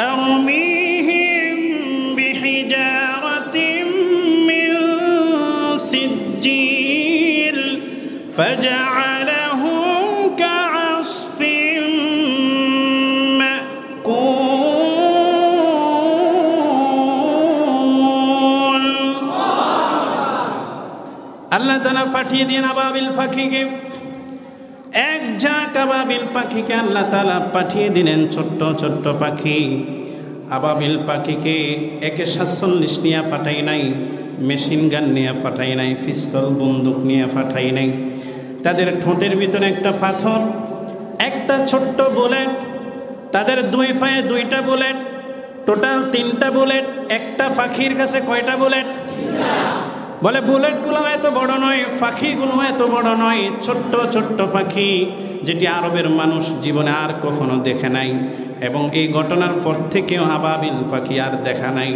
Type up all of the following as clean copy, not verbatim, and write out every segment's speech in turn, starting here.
ترميهم بحجارة من سجيل فجعلهم كعصف مأكول আল্লাহ তাআলা পাঠিয়ে দিয়েন আবাবিল পাখিকে। এক ঝাঁক আবাবিল পাখিকে আল্লাহ তাআলা পাঠিয়ে দিলেন, ছোট্ট ছোট্ট পাখি। আবাবিল পাখিকে একে 47 নিয়ে পাঠাই নাই, মেশিন গান নিয়ে পাঠাই নাই, পিস্তল বন্দুক নিয়ে পাঠাই নাই। তাদের ঠোঁটের ভিতরে একটা পাথর, একটা ছোট্ট বুলেট, তাদের দুই পায়ে দুইটা বুলেট, টোটাল 3টা বুলেট। একটা পাখির কাছে কয়টা বুলেট? বলে বুলেটগুলো এত বড় নয়, পাখিগুলো এত বড় নয়, ছোট্ট ছোট্ট পাখি, যেটি আরবের মানুষ জীবনে আর কখনো দেখে নাই। এবং এই ঘটনার পর থেকেও আবাবিল পাখি আর দেখা নাই।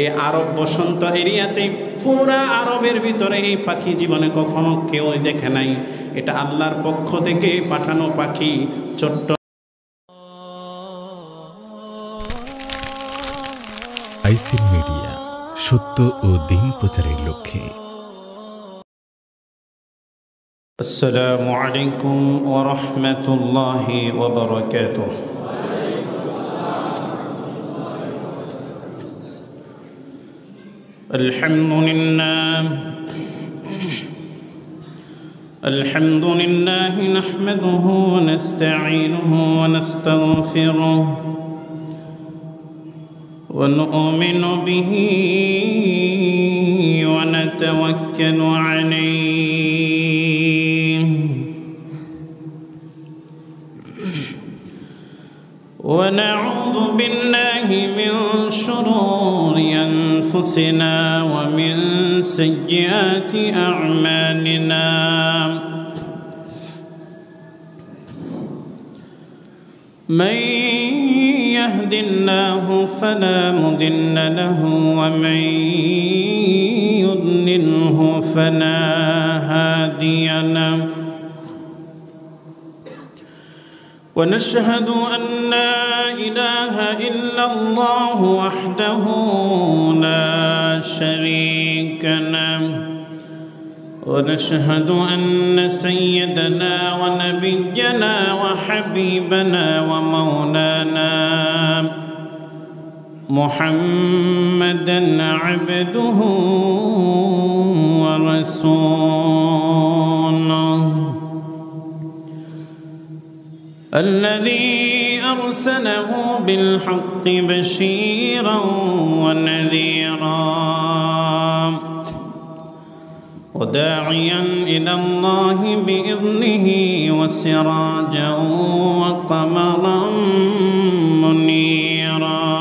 এই আরব বসন্ত এরিয়াতে পুরা আরবের ভিতরে এই পাখি জীবনে কখনো কেউ দেখে নাই। এটা আল্লাহর পক্ষ থেকে পাঠানো পাখি, ছোট্ট। আইসিল মিডিয়া, সত্য ও দিন প্রচারের লক্ষ্যে। আসসালামু আলাইকুম ওয়া রাহমাতুল্লাহি ওয়া বারাকাতুহু। الحمد لله نحمده ونستعينه ونستغفره ونؤمن به ونتوكل عليه ونعوذ بالله من شرور أنفسنا ومن سيئات أعمالنا من يهد الله فلا مضل له ومن يضلله فلا هادي له ونشهد أن لا إله إلا الله وحده لا شريك له ونشهد أن سيدنا ونبينا وحبيبنا ومولانا محمدا عبده ورسوله الذي أرسله بالحق بشيرا ونذيرا وداعيا إلى الله بإذنه وسراجا وقمرا منيرا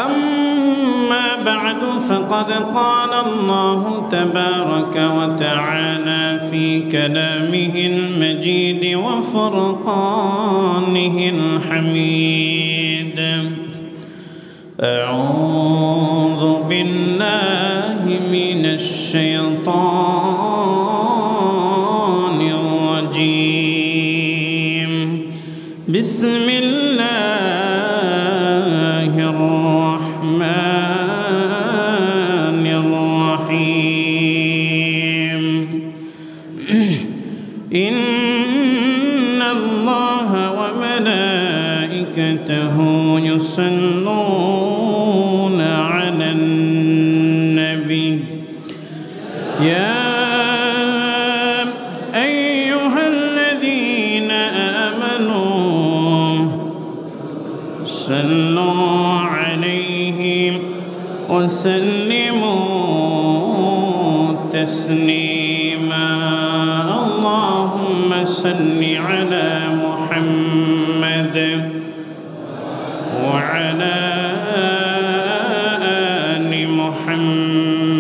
أما بعد فقد قال الله تبارك وتعالى في كلامه المجيد وفرقانه الحميد أعوذ بالله من الشيطان الرجيم بسم الله الرحمن الرحيم إن الله وملائكته يصلون على النبي يا أيها الذين آمنوا صلوا عليه وسلموا تسليما اللهم صل على محمد وعلى آل محمد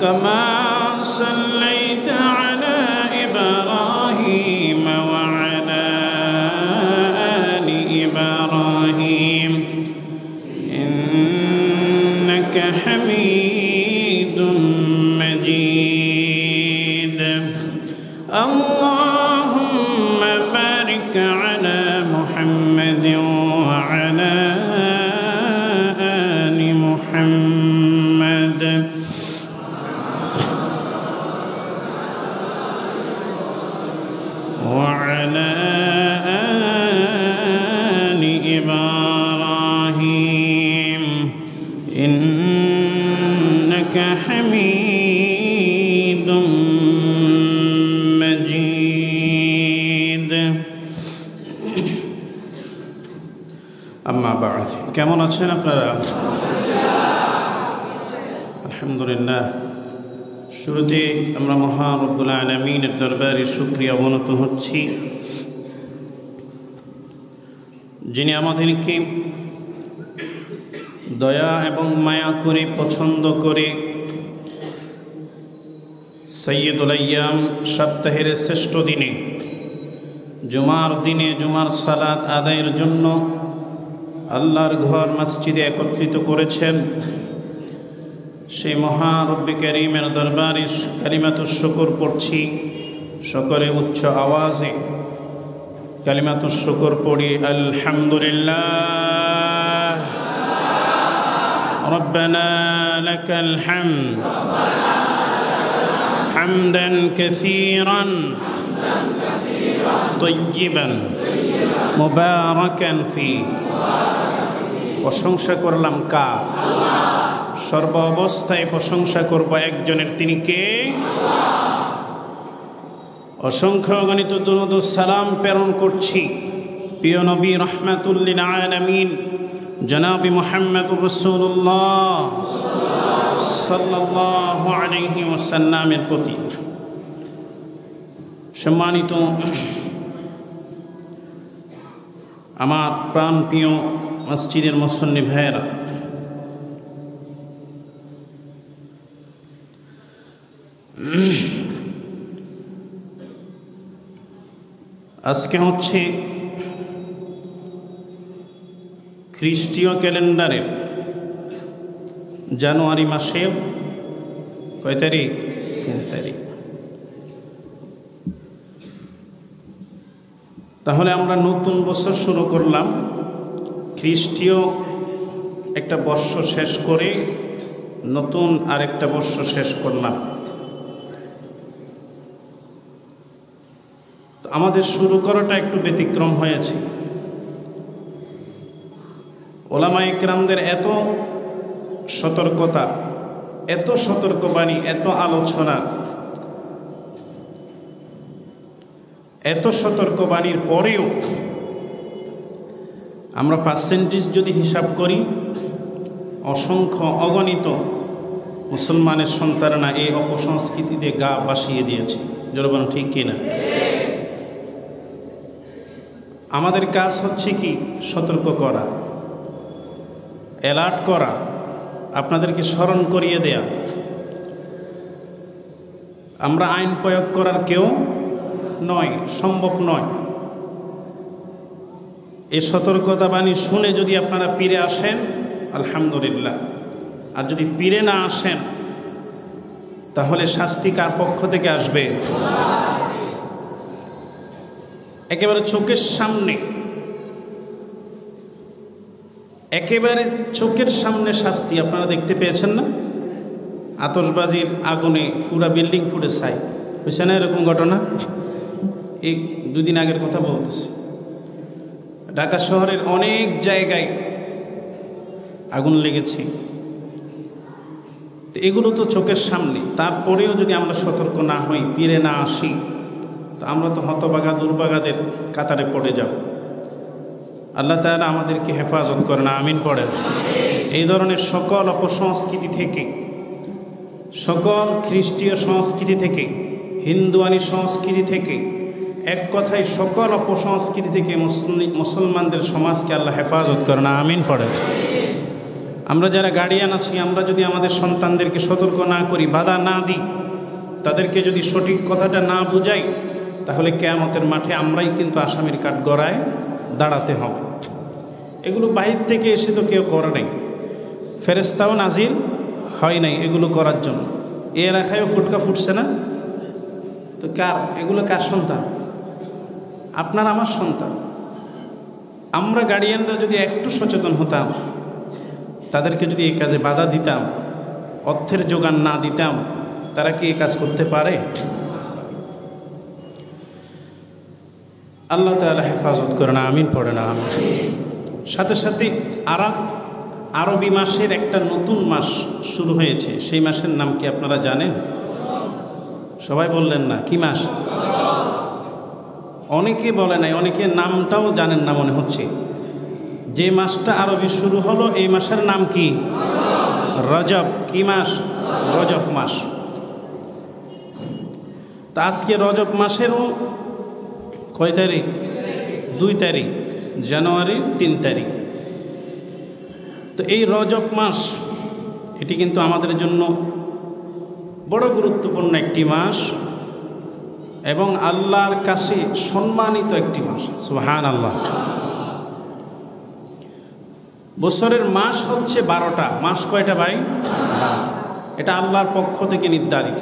كما صليت على إبراهيم وعلى آل إبراهيم إنك حميد مجيد وبارك على محمد وعلى آل محمد وعلى آل إبراهيم إنك حميد مجيد أما بعد কেমন আছেন আপনারা আলহামদুলিল্লাহ শুরুতে আমরা মহান রব্বুল আলামিনের দরবারে শুকরিয়া অবনত হচ্ছি যিনি আমাদেরকে দয়া এবং মায়া করে পছন্দ করে সৈয়দুল আইয়াম সপ্তাহের শ্রেষ্ঠ দিনে জুমার দিনে জুমার সালাত আদায়ের জন্য আল্লাহর ঘর মসজিদে একত্রিত করেছেন সেই মহান রব্বে কারীমের দরবারে কালিমাতুশ শুকর পড়ছি সকলে উচ্চ আওয়াজে কালিমাতুশ শুকর পড়ি আলহামদুলিল্লাহ রব্বানা লাকাল হামদ হামদান কাসীরান তাইয়িবান মুবারাকান ফি প্রশংসা করলাম কার সর্ব অবস্থায় প্রশংসা করব একজনের তিনি কে অসংখ্য অগণিত দুরূদ ও সালাম প্রেরণ করছি প্রিয় নবী রাহমাতুল লিল আলামিন জনাবে মুহাম্মদুর রাসূলুল্লাহ সাল্লাল্লাহু আলাইহি ওয়াসাল্লামের প্রতি সম্মানিত আমার প্রাণপ্রিয় মসজিদের মুসল্লি ভাইয়েরা আজকে হচ্ছে খ্রিস্টীয় ক্যালেন্ডারের জানুয়ারি মাসের কয় তারিখ 3 তারিখ তাহলে আমরা নতুন বছর শুরু করলাম খ্রিস্টীয় একটা বর্ষ শেষ করে নতুন আরেকটা বর্ষ শেষ করলাম আমাদের শুরু করাটা একটু ব্যতিক্রম হয়েছে ওলামায়ে কেরামদের এত সতর্কতা এত সতর্কবাণী এত আলোচনা এত সতর্কবাণীর পরেও আমরা পার্সেন্টেজ যদি হিসাব করি অসংখ্য অগণিত মুসলমানের সন্তানরা এই অপসংস্কৃতিতে গা ভাসিয়ে দিয়েছে জনগণ ঠিক কিনা আমাদের কাজ হচ্ছে কি সতর্ক করা অ্যালার্ট করা আপনাদেরকে স্মরণ করিয়ে দেয়া আমরা আইন প্রয়োগ করার কেউ নয় সম্ভব নয় এই সতর্কতা বাণী শুনে যদি আপনারা ফিরে আসেন আলহামদুলিল্লাহ আর যদি ফিরে না আসেন তাহলে শাস্তি কার পক্ষ থেকে আসবে একেবারে চোখের সামনে একেবারে চোখের সামনে শাস্তি আপনারা দেখতে পেয়েছেন না আতশবাজির আগুনে পুরা বিল্ডিং পুড়ে ছাই হয়েছে না এরকম ঘটনা এই 2 দিন আগের কথা বলতেছি ঢাকা শহরের অনেক জায়গায় আগুন লেগেছে তো এগুলো তো চোখের সামনে তারপরেও যদি আমরা সতর্ক না হই ফিরে না আসি তো আমরা তো হতভাগা দুর্ভাগাদের কাতারে পড়ে যাব আল্লাহ তাআলা আমাদেরকে হেফাজত করেন আমিন পড়েন এই ধরনের সকল অপসংস্কৃতি থেকে সকল খ্রিস্টীয় সংস্কৃতি থেকে হিন্দুয়ানি সংস্কৃতি থেকে এক কথায় সকল অপসংস্কৃতি থেকে মুসলমানদের সমাজকে আল্লাহ হেফাজত করেন আমিন পড়েন আমরা যারা গার্ডিয়ান আছি আমরা যদি আমাদের সন্তানদেরকে সতর্ক না করি বাধা না দিই তাদেরকে যদি সঠিক কথাটা না বুঝাই তাহলে কিয়ামতের মাঠে আমরাই কিন্তু আসামির কাঠগড়ায় দাঁড়াতে হবে এগুলো বাহির থেকে এসে তো কেউ করে নাই ফেরেশতাও নাজিল হয় নাই এগুলো করার জন্য এই এলাকায়ও ফুটকা ফুটছে না তো কার এগুলো কার সন্তান আপনার আমার সন্তান। আমরা গার্ডিয়ানরা যদি একটু সচেতন হতাম, তাদেরকে যদি এই কাজে বাধা দিতাম, অর্থের যোগান না দিতাম, তারা কি এই কাজ করতে পারে? আল্লাহ তাআলা হেফাজত করেন, আমিন পড়েন আমিন। সাথে সাথে আরবি মাসের একটা নতুন মাস শুরু হয়েছে। সেই মাসের নাম কি আপনারা জানেন? সবাই বললেন না। কি মাস? অনেকে বলে নাই, অনেকে নামটাও জানেন না মনে হচ্ছে। যে মাসটা আরবি শুরু হলো এই মাসের নাম কি? রজব। কি মাস? রজব মাস। তা আজকে রজব মাসেরও কয় তারিখ? 2 তারিখ, জানুয়ারির 3 তারিখ। তো এই রজব মাস, এটি কিন্তু আমাদের জন্য বড় গুরুত্বপূর্ণ একটি মাস এবং আল্লাহর কাছে সম্মানিত একটি মাস। সুবহানাল্লাহ। বছরের মাস হচ্ছে 12টা। মাস কয়টা ভাই? এটা আল্লাহর পক্ষ থেকে নির্ধারিত।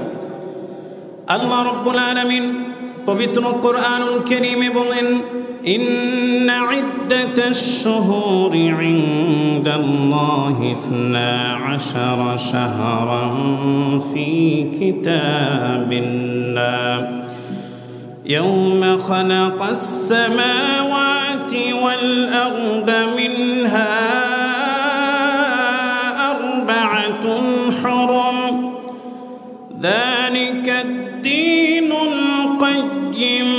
আল্লাহ রাব্বুল আলামিন পবিত্র কোরআনুল কারীমে বলেন, ইন্না ইদ্দাতাশ শুহুরি ইনদাল্লাহি 12 শাহরান ফি কিতাবিল্লাহ ইয়াওমা খালাকাস সামাওয়াতি ওয়াল আরদা মিনহা আরবা'তুন হুরুম যালিকা আদ-দীনুল কাইয়্যিম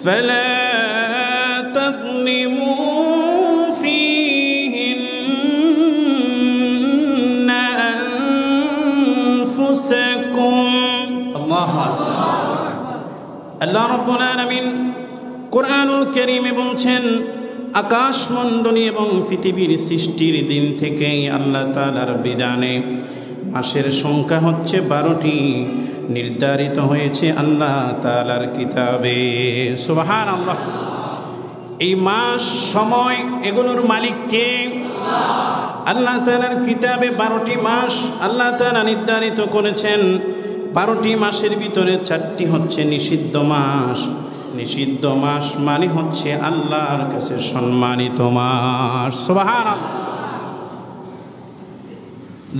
فلا تظلموا فيهن أنفسكم الله আল্লাহ রাব্বুল আলামিন কোরআনুল কারীমে বলছেন, আকাশমণ্ডলী এবং পৃথিবীর সৃষ্টির দিন থেকেই আল্লাহ তাআলার বিধানে মাসের সংখ্যা হচ্ছে 12টি, নির্ধারিত হয়েছে আল্লাহ তাআলার কিতাবে। সুবহানাল্লাহ। এই মাস, সময়, এগুলোর মালিক কে? আল্লাহ তাআলার কিতাবে 12টি মাস আল্লাহ তাআলা নির্ধারিত করেছেন। 12টি মাসের ভিতরে 4টি হচ্ছে নিষিদ্ধ মাস। নিষিদ্ধ মাস মানে হচ্ছে আল্লাহর কাছে সম্মানিত মাস। সুবহানাল্লাহ।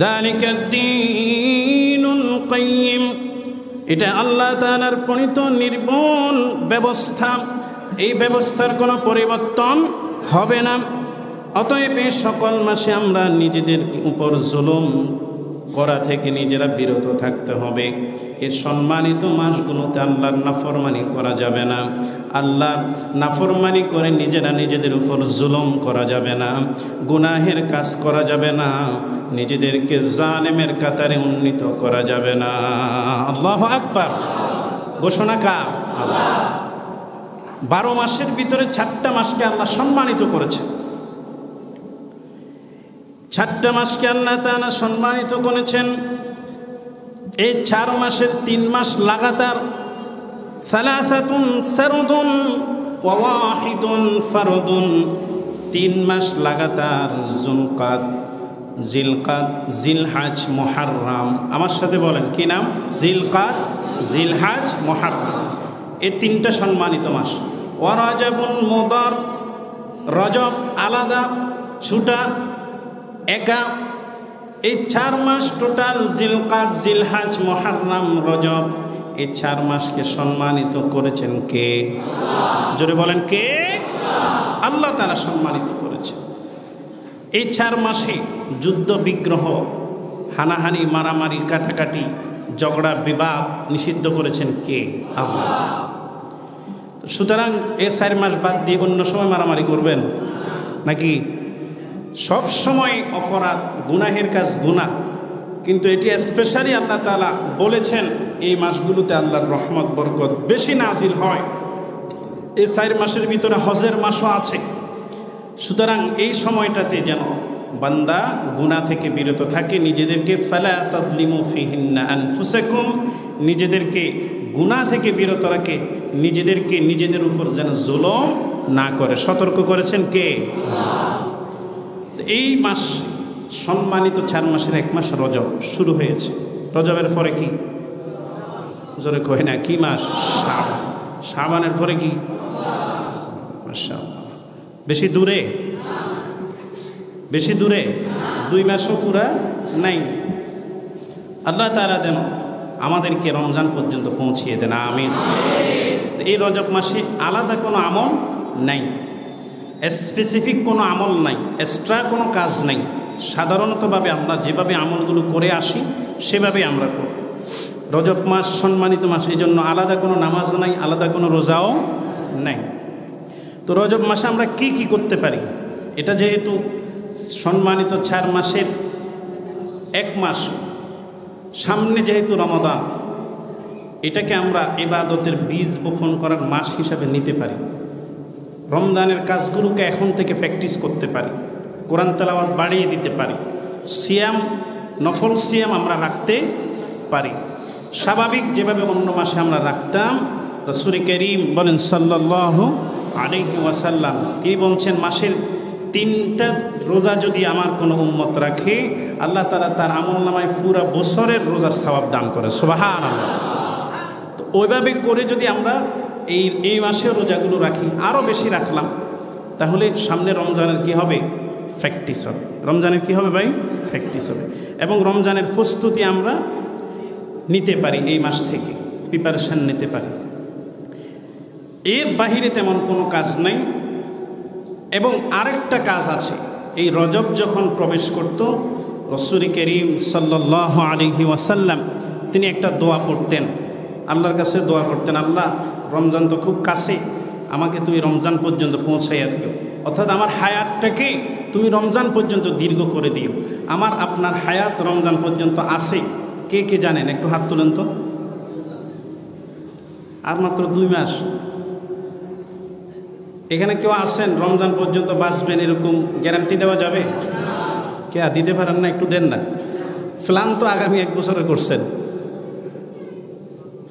যালিকা আদ-দীনুল কাইয়্যিম, এটা আল্লাহ তাআলার প্রণীত নির্মল ব্যবস্থা। এই ব্যবস্থার কোনো পরিবর্তন হবে না। অতএব এই সকল মাসে আমরা নিজেদের উপর জুলুম করা থেকে নিজেরা বিরত থাকতে হবে। এর সম্মানিত মাসগুলোতে আল্লাহর নাফরমানি করা যাবে না। আল্লাহর নাফরমানি করে নিজেরা নিজেদের উপর জুলুম করা যাবে না, গুনাহের কাজ করা যাবে না, নিজেদেরকে জালেমের কাতারে উন্নীত করা যাবে না। আল্লাহু আকবার। ঘোষণা কার? আল্লাহ। 12 মাসের ভিতরে 4টা মাসকে আল্লাহ সম্মানিত করেছে। 4টা মাসকে আল্লাহ তাআলা সম্মানিত করেছেন। এই 4 মাসের 3 মাস লাগাতার, সালাসাতুন সারদুন ওয়া ওয়াহিদুন ফারদুন, 3 মাস লাগাতার, যুলকাদ, জিলকাদ, জিলহজ, মুহররম। আমার সাথে বলেন কি নাম? জিলকাদ, জিলহজ, মুহররম। এই 3টা সম্মানিত মাস। ওয়া রজবুল মুদার, রজব আলাদা, ছুটা, একা। এই 4 মাস টোটাল, জিলকাদ, জিলহজ, মুহররম, রজব, এই 4 মাসকে সম্মানিত করেছেন কে? জোরে বলেন কে? আল্লাহ তাআলা সম্মানিত করেছেন। এই 4 মাসে যুদ্ধ বিগ্রহ, হানাহানি, মারামারি, কাটাকাটি, ঝগড়া বিবাদ নিষিদ্ধ করেছেন কে? আল্লাহ। সুতরাং এই 4 মাস বাদ দিয়ে অন্য সময় মারামারি করবেন নাকি? সব সময় অপরাধ, গুনাহের কাজ গুনাহ, কিন্তু এটি স্পেশালি আল্লাহ তাআলা বলেছেন এই মাসগুলোতে আল্লাহর রহমত বরকত বেশি নাজিল হয়। এই 4 মাসের ভিতরে হজের মাসও আছে। সুতরাং এই সময়টাতে যেন বান্দা গুনাহ থেকে বিরত থাকে, নিজেদেরকে ফালা তাযলিমু ফিহিন্না আনফুসাকুম, নিজেদেরকে গুনাহ থেকে বিরত রাখে, নিজেদেরকে নিজেদের উপর যেন জুলুম না করে সতর্ক করেছেন কে? এই মাস সম্মানিত 4 মাসের 1 মাস রজব শুরু হয়েছে। রজবের পরে কি? জোরে কয় না কি মাস? শাবান। শাবানের পরে কি? মাশাআল্লাহ। বেশি দূরে, বেশি দূরে 2 মাসও পুরা নাই। আল্লাহ তাআলা দেন আমাদেরকে রমজান পর্যন্ত পৌঁছিয়ে দেন, আমিন। এই রজব মাসে আলাদা কোনো আমল নাই, স্পেসিফিক কোনো আমল নাই, এক্সট্রা কোনো কাজ নাই। সাধারণতভাবে আমরা যেভাবে আমলগুলো করে আসি সেভাবে আমরা করি। রজব মাস সম্মানিত মাস, এই জন্য আলাদা কোনো নামাজ নাই, আলাদা কোনো রোজাও নাই। তো রজব মাসে আমরা কি কি করতে পারি? এটা যেহেতু সম্মানিত 4 মাসের 1 মাস, সামনে যেহেতু রমাদান, এটাকে আমরা ইবাদতের বীজ বপন করার মাস হিসাবে নিতে পারি। রমজানের কাজগুলোকে এখন থেকে প্র্যাকটিস করতে পারি, কোরআন তেলাওয়াত বাড়িয়ে দিতে পারি, সিয়াম নফল সিয়াম আমরা রাখতে পারি। স্বাভাবিক যেভাবে অন্য মাসে আমরা রাখতাম, রাসূল করিম বলেন সাল্লাল্লাহু আলাইহি ওয়াসাল্লাম, তিনি বলছেন মাসের 3টা রোজা যদি আমার কোনো উম্মত রাখে, আল্লাহ তাআলা তার আমলনামায় পুরা বছরের রোজার সওয়াব দান করে, সুবহানাল্লাহ। তো ওইভাবে করে যদি আমরা এই মাসে রোজাগুলো রাখি, আরও বেশি রাখলাম, তাহলে সামনে রমজানের কি হবে? প্র্যাকটিস হবে। রমজানের কি হবে ভাই? প্র্যাকটিস হবে। এবং রমজানের প্রস্তুতি আমরা নিতে পারি, এই মাস থেকে প্রিপারেশান নিতে পারি। এর বাহিরে তেমন কোনো কাজ নাই। এবং আরেকটা কাজ আছে, এই রজব যখন প্রবেশ করত, রাসূল করিম সাল্লাল্লাহু আলাইহি ওয়াসাল্লাম তিনি একটা দোয়া পড়তেন, আল্লাহর কাছে দোয়া করতেন, আল্লাহ রমজান তো খুব কাছে, আমাকে তুমি রমজান পর্যন্ত পৌঁছাইয়া দিও, অর্থাৎ আমার হায়াতটাকে তুমি রমজান পর্যন্ত দীর্ঘ করে দিও। আমার আপনার হায়াত রমজান পর্যন্ত আছে, কে কে জানেন? একটু হাত তুলেন তো। আর মাত্র 2 মাস। এখানে কেউ আছেন রমজান পর্যন্ত বাঁচবেন, এরকম গ্যারান্টি দেওয়া যাবে? কে দিতে পারেন না? একটু দেন না। প্ল্যান তো আগামী 1 বছরে করছেন,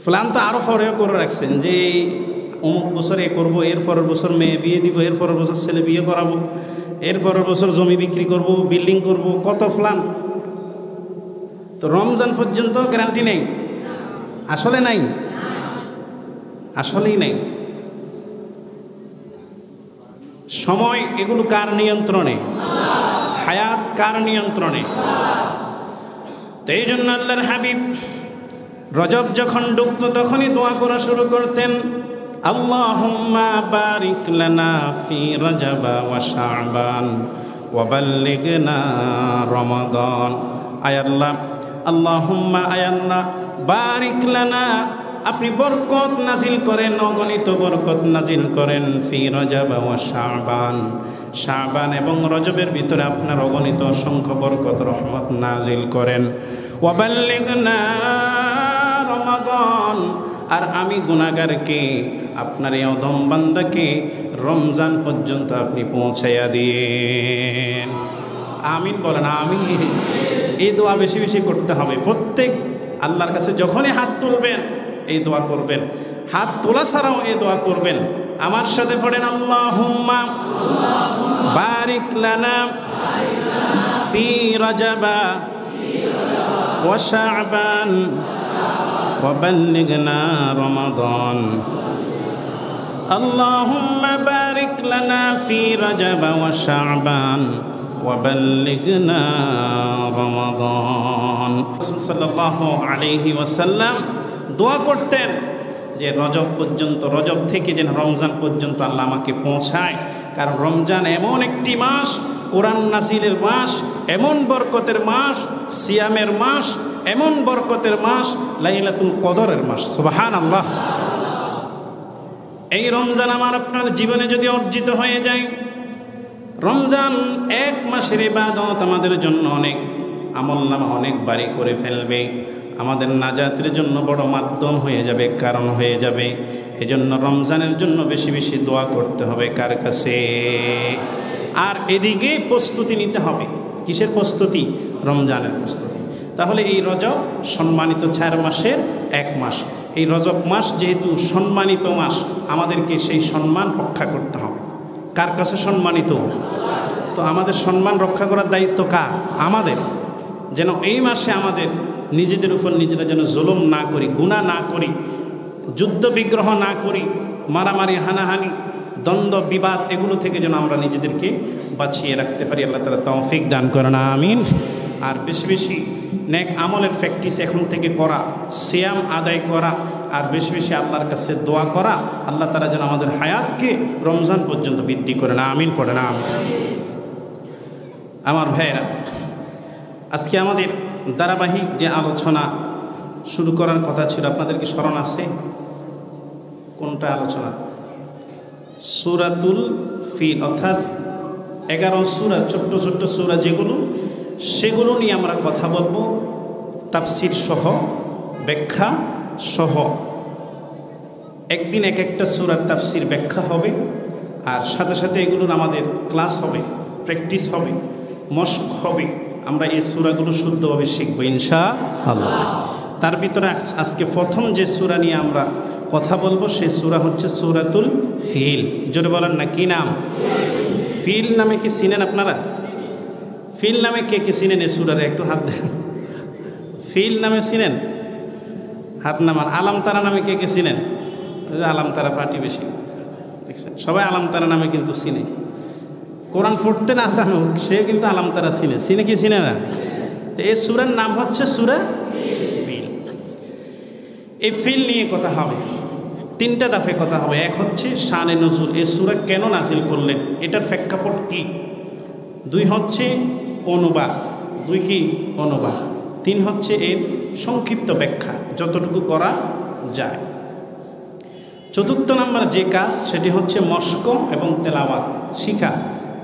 প্ল্যান তো আরও পরেও করে রাখছেন যে অমুক বছর এ করবো, এর পরের বছর মেয়ে বিয়ে দিব, এর পরের বছর ছেলে বিয়ে করাবো, এর পরের বছর জমি বিক্রি করব, বিল্ডিং করব, কত প্ল্যান। তো রমজান পর্যন্ত গ্যারান্টি নেই, আসলে নাই, আসলেই নেই। সময় এগুলো কার নিয়ন্ত্রণে? হায়াত কার নিয়ন্ত্রণে? তো এই জন্য আল্লাহর হাবিব রজব যখন ঢুকতো তখনই দোয়া করা শুরু করতেন, আল্লাহুম্মা বারিক লানা ফি রজব ওয়া শাবান ওয়া বাল্লিগনা রমাদান। আয় আল্লাহ, আল্লাহুম্মা আয় আল্লাহ, বারিক লানা, আপনি বরকত নাজিল করেন, অগণিত বরকত নাজিল করেন, ফি রজব ওয়া শাবান, শাবান এবং রজবের ভিতরে আপনার অগণিত অসংখ্য বরকত রহমত নাজিল করেন, ওয়া বাল্লিগনা রমাদান, আর আমি গুনাহগারকে, আপনার এই অধম বান্দাকে রমজান পর্যন্ত আপনি পৌঁছাইয়া দিয়েন। আমিন বলেন, আমিন। এই দোয়া বেশি বেশি করতে হবে। প্রত্যেক আল্লাহর কাছে যখনই হাত তুলবেন এই দোয়া করবেন, হাত তোলা ছাড়াও এই দোয়া করবেন। আমার সাথে পড়েন, আল্লাহুম্মা বারিক লানা ফি রজব ওয়া শাবান ওয়া বাল্লিগনা রমাদান। আল্লাহুম্মা বারিক লানা ফি রজব ওয়া শাবান ওয়া বাল্লিগনা রমাদান। রাসূল সাল্লাল্লাহু আলাইহি ওয়াসাল্লাম দোয়া করতেন যে রজব পর্যন্ত, রজব থেকে যেন রমজান পর্যন্ত আল্লাহ আমাকে পৌঁছায়। কারণ রমজান এমন একটি মাস, কোরআন নাজিলের মাস, এমন বরকতের মাস, সিয়ামের মাস, এমন বরকতের মাস, লাইলাতুল কদরের মাস। সুবহানাল্লাহ। এই রমজান আমার আপনার জীবনে যদি অর্জিত হয়ে যায়, রমজান 1 মাসের ইবাদত আমাদের জন্য অনেক, আমলনামা অনেক বাড়ি করে ফেলবে, আমাদের নাজাতের জন্য বড় মাধ্যম হয়ে যাবে, কারণ হয়ে যাবে। এজন্য রমজানের জন্য বেশি বেশি দোয়া করতে হবে কার কাছে? আর এদিকে প্রস্তুতি নিতে হবে। কিসের প্রস্তুতি? রমজানের প্রস্তুতি। তাহলে এই রজব সম্মানিত 4 মাসের 1 মাস। এই রজব মাস যেহেতু সম্মানিত মাস, আমাদেরকে সেই সম্মান রক্ষা করতে হবে। কার কাছে সম্মানিত? তো আমাদের সম্মান রক্ষা করার দায়িত্ব কার? আমাদের। যেন এই মাসে আমাদের নিজেদের উপর নিজেরা যেন জুলুম না করি, গুনাহ না করি, যুদ্ধ বিগ্রহ না করি, মারামারি হানাহানি দ্বন্দ্ব বিবাদ এগুলো থেকে যেন আমরা নিজেদেরকে বাঁচিয়ে রাখতে পারি। আল্লাহ তাআলা তৌফিক দান করেন, আমিন। আর বেশি বেশি নেক আমলের প্র্যাকটিস এখন থেকে করা, সিয়াম আদায় করা, আর বেশি বেশি আল্লাহর কাছে দোয়া করা, আল্লাহ তাআলা যেন আমাদের হায়াতকে রমজান পর্যন্ত বৃদ্ধি করেন, আমিন পড়েন, আমিন। আমার ভাইয়েরা, আজকে আমাদের ধারাবাহিক যে আলোচনা শুরু করার কথা ছিল, আপনাদের কি স্মরণ আছে? কোনটা আলোচনা? সূরাতুল ফিল, অর্থাৎ 11 সূরা, ছোট্ট ছোট্ট সূরা যেগুলো, সেগুলো নিয়ে আমরা কথা বলবো, তাফসীর সহ, ব্যাখ্যা সহ। একদিন এক একটা সূরার তাফসীর ব্যাখ্যা হবে, আর সাথে সাথে এগুলোর আমাদের ক্লাস হবে, প্র্যাকটিস হবে, মশক হবে। আমরা এই সূরাগুলো শুদ্ধভাবে শিখব ইনশাআল্লাহ। তার ভিতরে আজকে প্রথম যে সূরা নিয়ে আমরা কথা বলবো, সেই সূরা হচ্ছে সূরাতুল ফিল। জোরে বলেন না, কি নাম? ফিল নামে কি চিনেন আপনারা? ফিল নামে কে কে চিনেন এই সূরারে? একটু হাত দেন। ফিল নামে চিনেন? হাত নামান। আলামতারা নামে কে কে চিনেন? আলামতারা পার্টি বেশি দেখছেন, সবাই আলামতারা নামে কিন্তু চিনে। কোরআন পড়তে না জানুক, সে কিন্তু আলামতারা চিনে। চিনে কি চিনে না? তো এই সূরার নাম হচ্ছে সূরা ফিল। এই ফিল নিয়ে কথা হবে, 3টা দফায় কথা হবে। এক হচ্ছে শানে নজুল, এই সূরা কেন নাজিল করলেন, এটার প্রেক্ষাপট কি। 2 হচ্ছে অনুবাদ, 2 কি অনুবাদ। 3 হচ্ছে এর সংক্ষিপ্ত ব্যাখ্যা, যতটুকু করা যায়। 4র্থ নাম্বার যে কাজ, সেটি হচ্ছে মশক এবং তেলাওয়াত শিখা।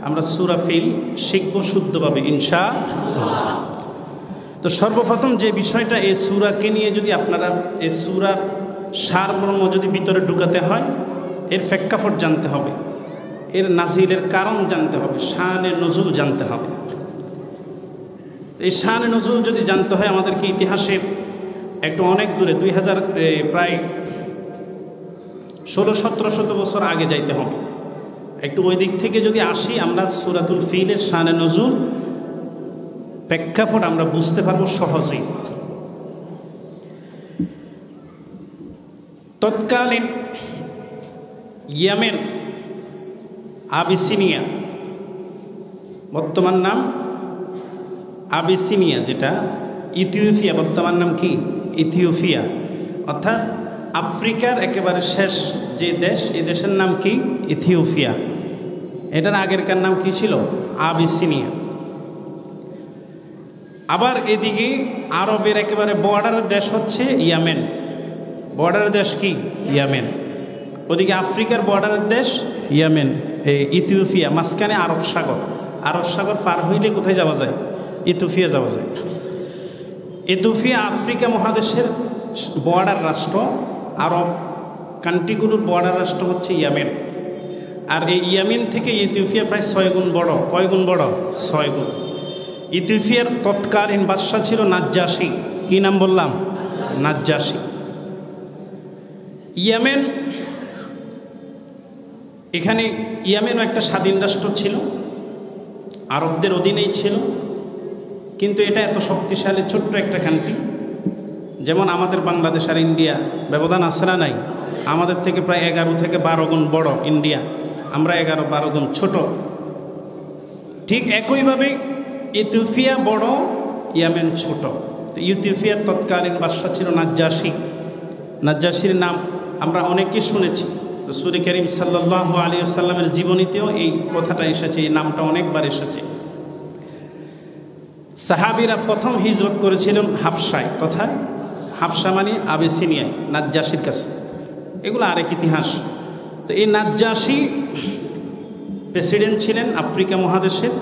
আমরা সূরা ফিল শিখব শুদ্ধভাবে ইনশাআল্লাহ। তো সর্বপ্রথম যে বিষয়টা, এই সূরাকে নিয়ে যদি আপনারা এই সূরার সারমর্ম যদি ভিতরে ঢুকাতে হয়, এর প্রেক্ষাপট জানতে হবে, এর নাজিলের কারণ জানতে হবে, শানে নজুল জানতে হবে। এই শানে নজুল যদি জানতে হয়, আমাদেরকে ইতিহাসে একটু অনেক দূরে, প্রায় 1600-1700 বছর আগে যাইতে হবে। একটু ওই দিক থেকে যদি আসি, আমরা সূরাতুল ফিলের শানে নজুল প্রেক্ষাপট আমরা বুঝতে পারবো সহজেই। তৎকালীন ইয়েমেন, আবিসিনিয়া, বর্তমান নাম আবিসিনিয়া, যেটা ইথিওপিয়া, বর্তমান নাম কি ইথিওপিয়া, অর্থাৎ আফ্রিকার একেবারে শেষ যে দেশ, এই দেশের নাম কি ইথিওপিয়া। এটার আগেরকার নাম কি ছিল? আবিসিনিয়া। আবার এদিকে আরবের একেবারে বর্ডারের দেশ হচ্ছে ইয়েমেন। বর্ডারের দেশ কি? ইয়েমেন। ওদিকে আফ্রিকার বর্ডারের দেশ ইয়েমেন, ইথিওপিয়া। মাঝখানে আরব সাগর। আরব সাগর পার হইলে কোথায় যাওয়া যায়? ইথিওপিয়া যাওয়া যায়। ইথিওপিয়া আফ্রিকা মহাদেশের বর্ডার রাষ্ট্র। আরব কান্ট্রিগুলোর বর্ডার রাষ্ট্র হচ্ছে ইয়েমেন। আর এই ইয়েমেন থেকে ইথিওপিয়া প্রায় 6 গুণ বড়। কয় গুণ বড়? 6 গুণ। ইথিওপিয়ার তৎকালীন বাদশা ছিল নাজ্জাশী। কি নাম বললাম? নাজ্জাশী। ইয়েমেন, এখানে ইয়েমেনও একটা স্বাধীন রাষ্ট্র ছিল, আরবদের অধীনেই ছিল, কিন্তু এটা এত শক্তিশালী ছোট্ট একটা কান্ট্রি। যেমন আমাদের বাংলাদেশ আর ইন্ডিয়া ব্যবধান আছে না নাই? আমাদের থেকে প্রায় 11 থেকে 12 গুণ বড় ইন্ডিয়া, আমরা 11-12 গুণ ছোট। ঠিক একইভাবে ইথিওপিয়া বড়, ইয়েমেন ছোট। তো ইথিওপিয়ার তৎকালীন বাদশা ছিল নাজ্জাশী। নাজ্জাশীর নাম আমরা অনেকেই শুনেছি। রাসূল করিম সাল্লাল্লাহু আলাইহি ওয়াসাল্লামের জীবনীতেও এই কথাটা এসেছে, এই নামটা অনেকবার এসেছে। সাহাবীরা প্রথম হিজরত করেছিলেন হাবশায়, তথা হাবশা মানে আবিসিনিয়ায়, নাজ্জাশীর কাছে। এগুলো আরেক ইতিহাস। তো এই নাজ্জাশী প্রেসিডেন্ট ছিলেন, আফ্রিকা মহাদেশের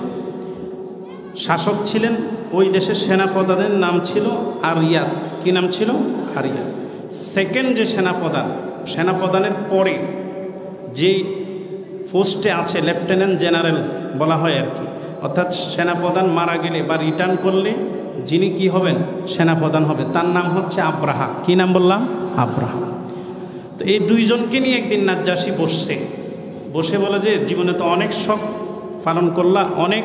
শাসক ছিলেন। ওই দেশের সেনাপ্রধানের নাম ছিল আরিয়াদ। কি নাম ছিল? আরিয়াদ। সেকেন্ড যে সেনাপ্রধানের পরে যে পোস্টে আছে, লেফটেন্যান্ট জেনারেল বলা হয় আর কি। অর্থাৎ সেনাপ্রধান মারা গেলে বা রিটার্ন করলে যিনি কি হবেন? সেনাপ্রধান হবে। তার নাম হচ্ছে আব্রাহা। কি নাম বললাম? আব্রাহা। তো এই 2 জনকে নিয়ে একদিন নাজ্জাশী বসে বলে যে, জীবনে তো অনেক শখ পালন করলা, অনেক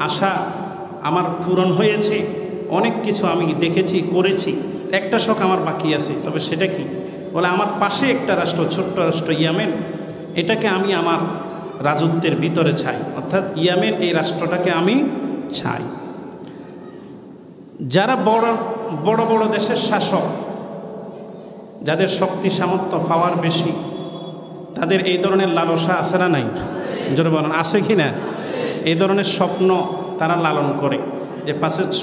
আশা আমার পূরণ হয়েছে, অনেক কিছু আমি দেখেছি, করেছি, একটা শখ আমার বাকি আছে। তবে সেটা কি? বলে, আমার পাশে একটা রাষ্ট্র, ছোট্ট রাষ্ট্র ইয়েমেন, এটাকে আমি আমার রাজত্বের ভিতরে চাই, অর্থাৎ ইয়ামেন এই রাষ্ট্রটাকে আমি চাই। যারা বড় বড় বড় দেশের শাসক, যাদের শক্তি সামর্থ্য পাওয়ার বেশি, তাদের এই ধরনের লালসা আছে না নাই? জোরে বলেন, আছে কি না? এই ধরনের স্বপ্ন তারা লালন করে যে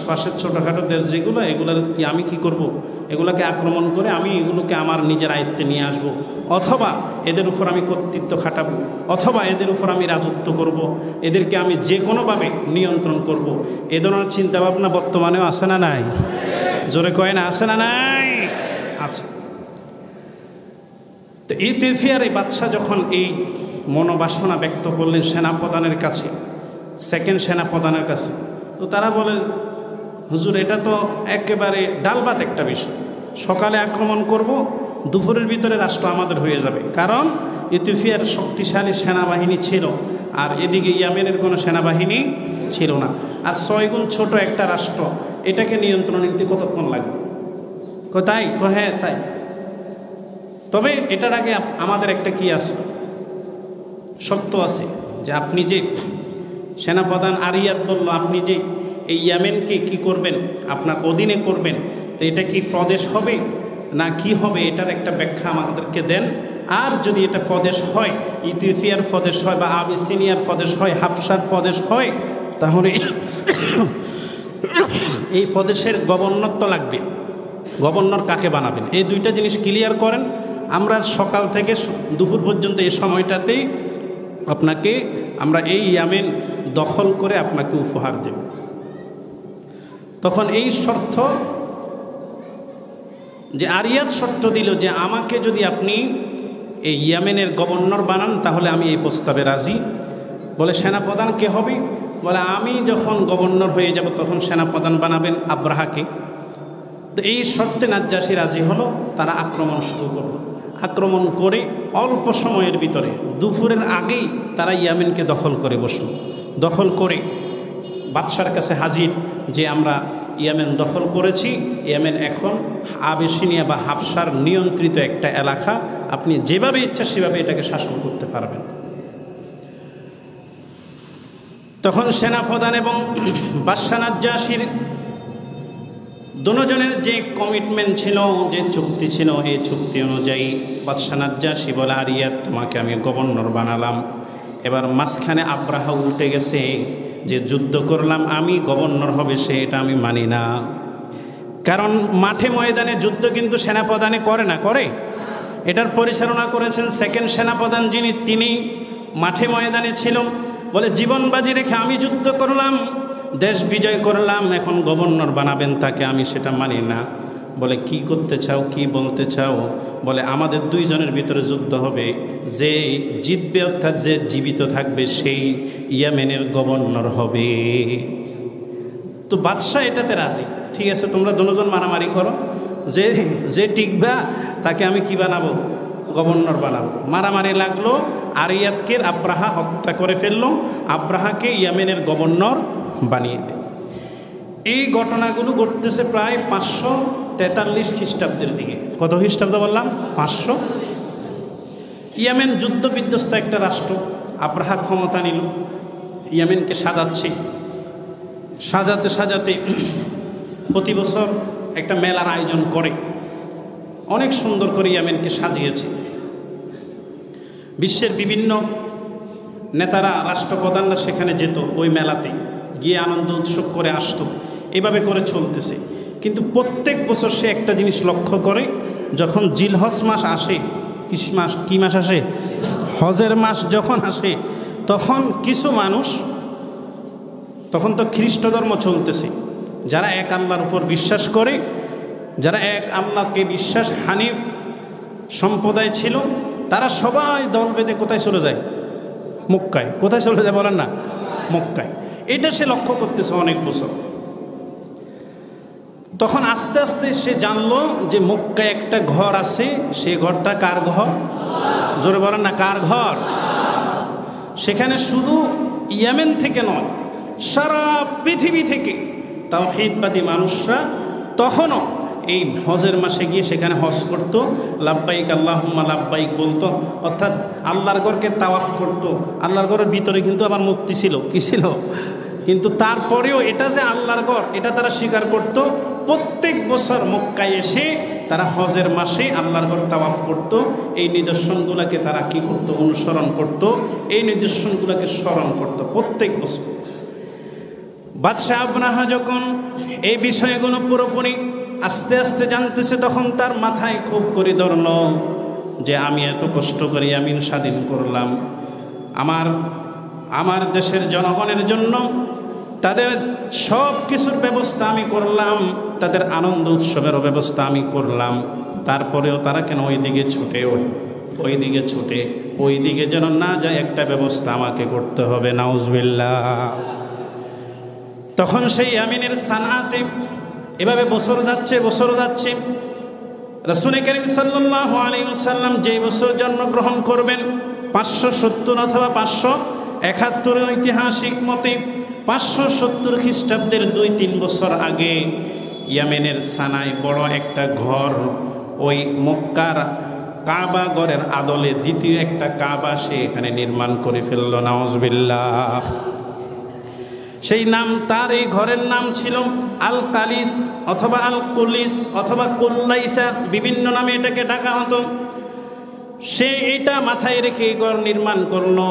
পাশের ছোটোখাটো দেশ যেগুলো, এগুলোর কি আমি কি করব, এগুলোকে আক্রমণ করে আমি এগুলোকে আমার নিজের আয়ত্তে নিয়ে আসব, অথবা এদের উপর আমি কর্তৃত্ব খাটাবো, অথবা এদের উপর আমি রাজত্ব করব, এদেরকে আমি যে কোনোভাবে নিয়ন্ত্রণ করব। এ ধরনের চিন্তাভাবনা বর্তমানেও আছে না নাই? জোরে কয় না, আছে না নাই? আছে। তো ইথিওপিয়ার এই বাদশাহ যখন এই মনোবাসনা ব্যক্ত করলেন সেনাপ্রধানের কাছে, সেকেন্ড সেনাপ্রধানের কাছে, তো তারা বলে, হুজুর এটা তো একেবারে ডালভাত একটা বিষয়, সকালে আক্রমণ করব, দুপুরের ভিতরে রাষ্ট্র আমাদের হয়ে যাবে। কারণ ইথিওপিয়ার শক্তিশালী সেনাবাহিনী ছিল, আর এদিকে ইয়ামেনের কোনো সেনাবাহিনী ছিল না, আর 6 গুণ ছোট একটা রাষ্ট্র, এটাকে নিয়ন্ত্রণ নিতে কতক্ষণ লাগবে? তাই? হ্যাঁ তাই। তবে এটার আগে আমাদের একটা কি আছে, শর্ত আছে, যে আপনি যে সেনাপ্রধান আরিয়াত বলল, আপনি যে এই ইয়ামেনকে কি করবেন, আপনার অধীনে করবেন, তো এটা কি প্রদেশ হবে না কি হবে, এটার একটা ব্যাখ্যা আমাদেরকে দেন। আর যদি এটা প্রদেশ হয়, ইথিওপিয়ার প্রদেশ হয়, বা আবিসিনিয়ার প্রদেশ হয়, হাবশার প্রদেশ হয়, তাহলে এই প্রদেশের গভর্নর তো লাগবে, গভর্নর কাকে বানাবেন, এই দুইটা জিনিস ক্লিয়ার করেন। আমরা সকাল থেকে দুপুর পর্যন্ত এই সময়টাতেই আপনাকে আমরা এই ইয়ামেন দখল করে আপনাকে উপহার দেব। তখন এই শর্ত, যে আরিয়াত শর্ত দিল যে আমাকে যদি আপনি এই ইয়ামেনের গভর্নর বানান তাহলে আমি এই প্রস্তাবে রাজি। বলে সেনাপ্রধান কে হবে? বলে আমি যখন গভর্নর হয়ে যাব তখন সেনাপ্রধান বানাবেন আব্রাহাকে। তো এই শর্তে নাজ্জাশী রাজি হলো। তারা আক্রমণ শুরু করলো। আক্রমণ করে অল্প সময়ের ভিতরে দুপুরের আগেই তারা ইয়ামেনকে দখল করে বসল। দখল করে বাদশার কাছে হাজির যে আমরা ইয়ামেন দখল করেছি, ইয়ামেন এখন আবিসিনিয়া বা হাবশার নিয়ন্ত্রিত একটা এলাকা, আপনি যেভাবে ইচ্ছা সেভাবে এটাকে শাসন করতে পারবেন। তখন সেনাপ্রধান এবং বাদশা নাজ্জাশীর দুজনের যে কমিটমেন্ট ছিল, যে চুক্তি ছিল, এই চুক্তি অনুযায়ী বাদশা নাজ্জাশী বলে, আরিয়াত তোমাকে আমি গভর্নর বানালাম। এবার মাঝখানে আব্রাহা উল্টে গেছে, যে যুদ্ধ করলাম আমি, গভর্নর হবে সে, এটা আমি মানি না। কারণ মাঠে ময়দানে যুদ্ধ কিন্তু সেনাপ্রধানে করে না, করে এটার পরিচালনা করেছেন সেকেন্ড সেনাপ্রধান যিনি, তিনি মাঠে ময়দানে ছিল। বলে জীবন বাজি রেখে আমি যুদ্ধ করলাম, দেশ বিজয় করলাম, এখন গভর্নর বানাবেন তাকে, আমি সেটা মানি না। বলে কি করতে চাও, কি বলতে চাও? বলে আমাদের দুইজনের ভিতরে যুদ্ধ হবে, যে জিতবে অর্থাৎ যে জীবিত থাকবে সেই ইয়ামেনের গভর্নর হবে। তো বাদশাহ এটাতে রাজি। ঠিক আছে, তোমরা দুজন মারামারি করো, যে যে টিকবা তাকে আমি কি বানাবো, গভর্নর বানাবো। মারামারি লাগলো, আরিয়াতকে আব্রাহা হত্যা করে ফেললো, আব্রাহাকে ইয়ামেনের গভর্নর বানিয়ে দেয়। এই ঘটনাগুলো ঘটতেছে প্রায় 543 খ্রিস্টাব্দের দিকে। কত খ্রিস্টাব্দ বললাম? 500। ইয়ামেন যুদ্ধ বিধ্বস্ত একটা রাষ্ট্র। আব্রাহা ক্ষমতা নিল, ইয়ামেনকে সাজাচ্ছে। সাজাতে সাজাতে প্রতি বছর একটা মেলার আয়োজন করে, অনেক সুন্দর করে ইয়ামেনকে সাজিয়েছে। বিশ্বের বিভিন্ন নেতারা, রাষ্ট্রপ্রধানরা সেখানে যেত, ওই মেলাতে গিয়ে আনন্দ উৎসব করে আসতো। এভাবে করে চলতেছে। কিন্তু প্রত্যেক বছর সে একটা জিনিস লক্ষ্য করে, যখন জিলহজ মাস আসে, কি মাস আসে? হজের মাস যখন আসে, তখন কিছু মানুষ, তখন তো খ্রিস্ট ধর্ম চলতেছে, যারা এক আল্লাহর উপর বিশ্বাস করে, যারা এক আল্লাহকে বিশ্বাস, হানিফ সম্প্রদায় ছিল, তারা সবাই দল বেঁধে কোথায় চলে যায়? মক্কায়। কোথায় চলে যায় বলেন না? মক্কায়। এটা সে লক্ষ্য করতেছে অনেক বছর। তখন আস্তে আস্তে সে জানলো যে মক্কায় একটা ঘর আছে, সে ঘরটা কার ঘর? জোরে বলেন না, কার ঘর? সেখানে শুধু ইয়ামেন থেকে নয়, সারা পৃথিবী থেকে তাওহীদবাদী মানুষরা তখনও এই হজের মাসে গিয়ে সেখানে হজ করত, লাব্বাইক আল্লাহুম্মা লাব্বাইক বলতো, অর্থাৎ আল্লাহর ঘরকে তাওয়াফ করত। আল্লাহর ঘরের ভিতরে কিন্তু আবার মূর্তি ছিল, কি ছিল, কিন্তু তারপরেও এটা যে আল্লাহর ঘর এটা তারা স্বীকার করত। প্রত্যেক বছর মক্কায় এসে তারা হজের মাসে আল্লাহর ঘর তাওয়াফ করত। এই নিদর্শনগুলোকে তারা কি করত, অনুসরণ করত, এই নিদর্শনগুলোকে স্মরণ করত প্রত্যেক বছর। বাদশাহ আবরাহা যখন এই বিষয়গুলো পুরোপুরি আস্তে আস্তে জানতেছে, তখন তার মাথায় খুব করে ধরল যে আমি এত কষ্ট করে আমি স্বাধীন করলাম, আমার দেশের জনগণের জন্য তাদের সব কিছুর ব্যবস্থা আমি করলাম, তাদের আনন্দ উৎসবেরও ব্যবস্থা আমি করলাম, তারপরেও তারা কেন ওইদিকে ছুটে ওইদিকে যেন না যায় একটা ব্যবস্থা আমাকে করতে হবে। নাউজুবিল্লাহ। তখন সেই ইয়ামিনের সানাতে এভাবে বছর যাচ্ছে। রাসূল করিম সাল্লাল্লাহু আলাইহি ওয়াসাল্লাম যেই বছর জন্মগ্রহণ করবেন 570 অথবা 571 ঐতিহাসিক মতে 570 খ্রিস্টাব্দের 2-3 বছর আগে ইয়ামেনের সানায় বড় একটা ঘর, ওই মক্কার কাবা ঘরের আদলে দ্বিতীয় একটা কাবা সে এখানে নির্মাণ করে ফেলল। নাউজুবিল্লাহ। সেই নাম, তার এই ঘরের নাম ছিল আল কালিস অথবা আল কুলিস অথবা কুল্লাইসা, বিভিন্ন নামে এটাকে ডাকা হতো। সে এটা মাথায় রেখে এই ঘর নির্মাণ করলো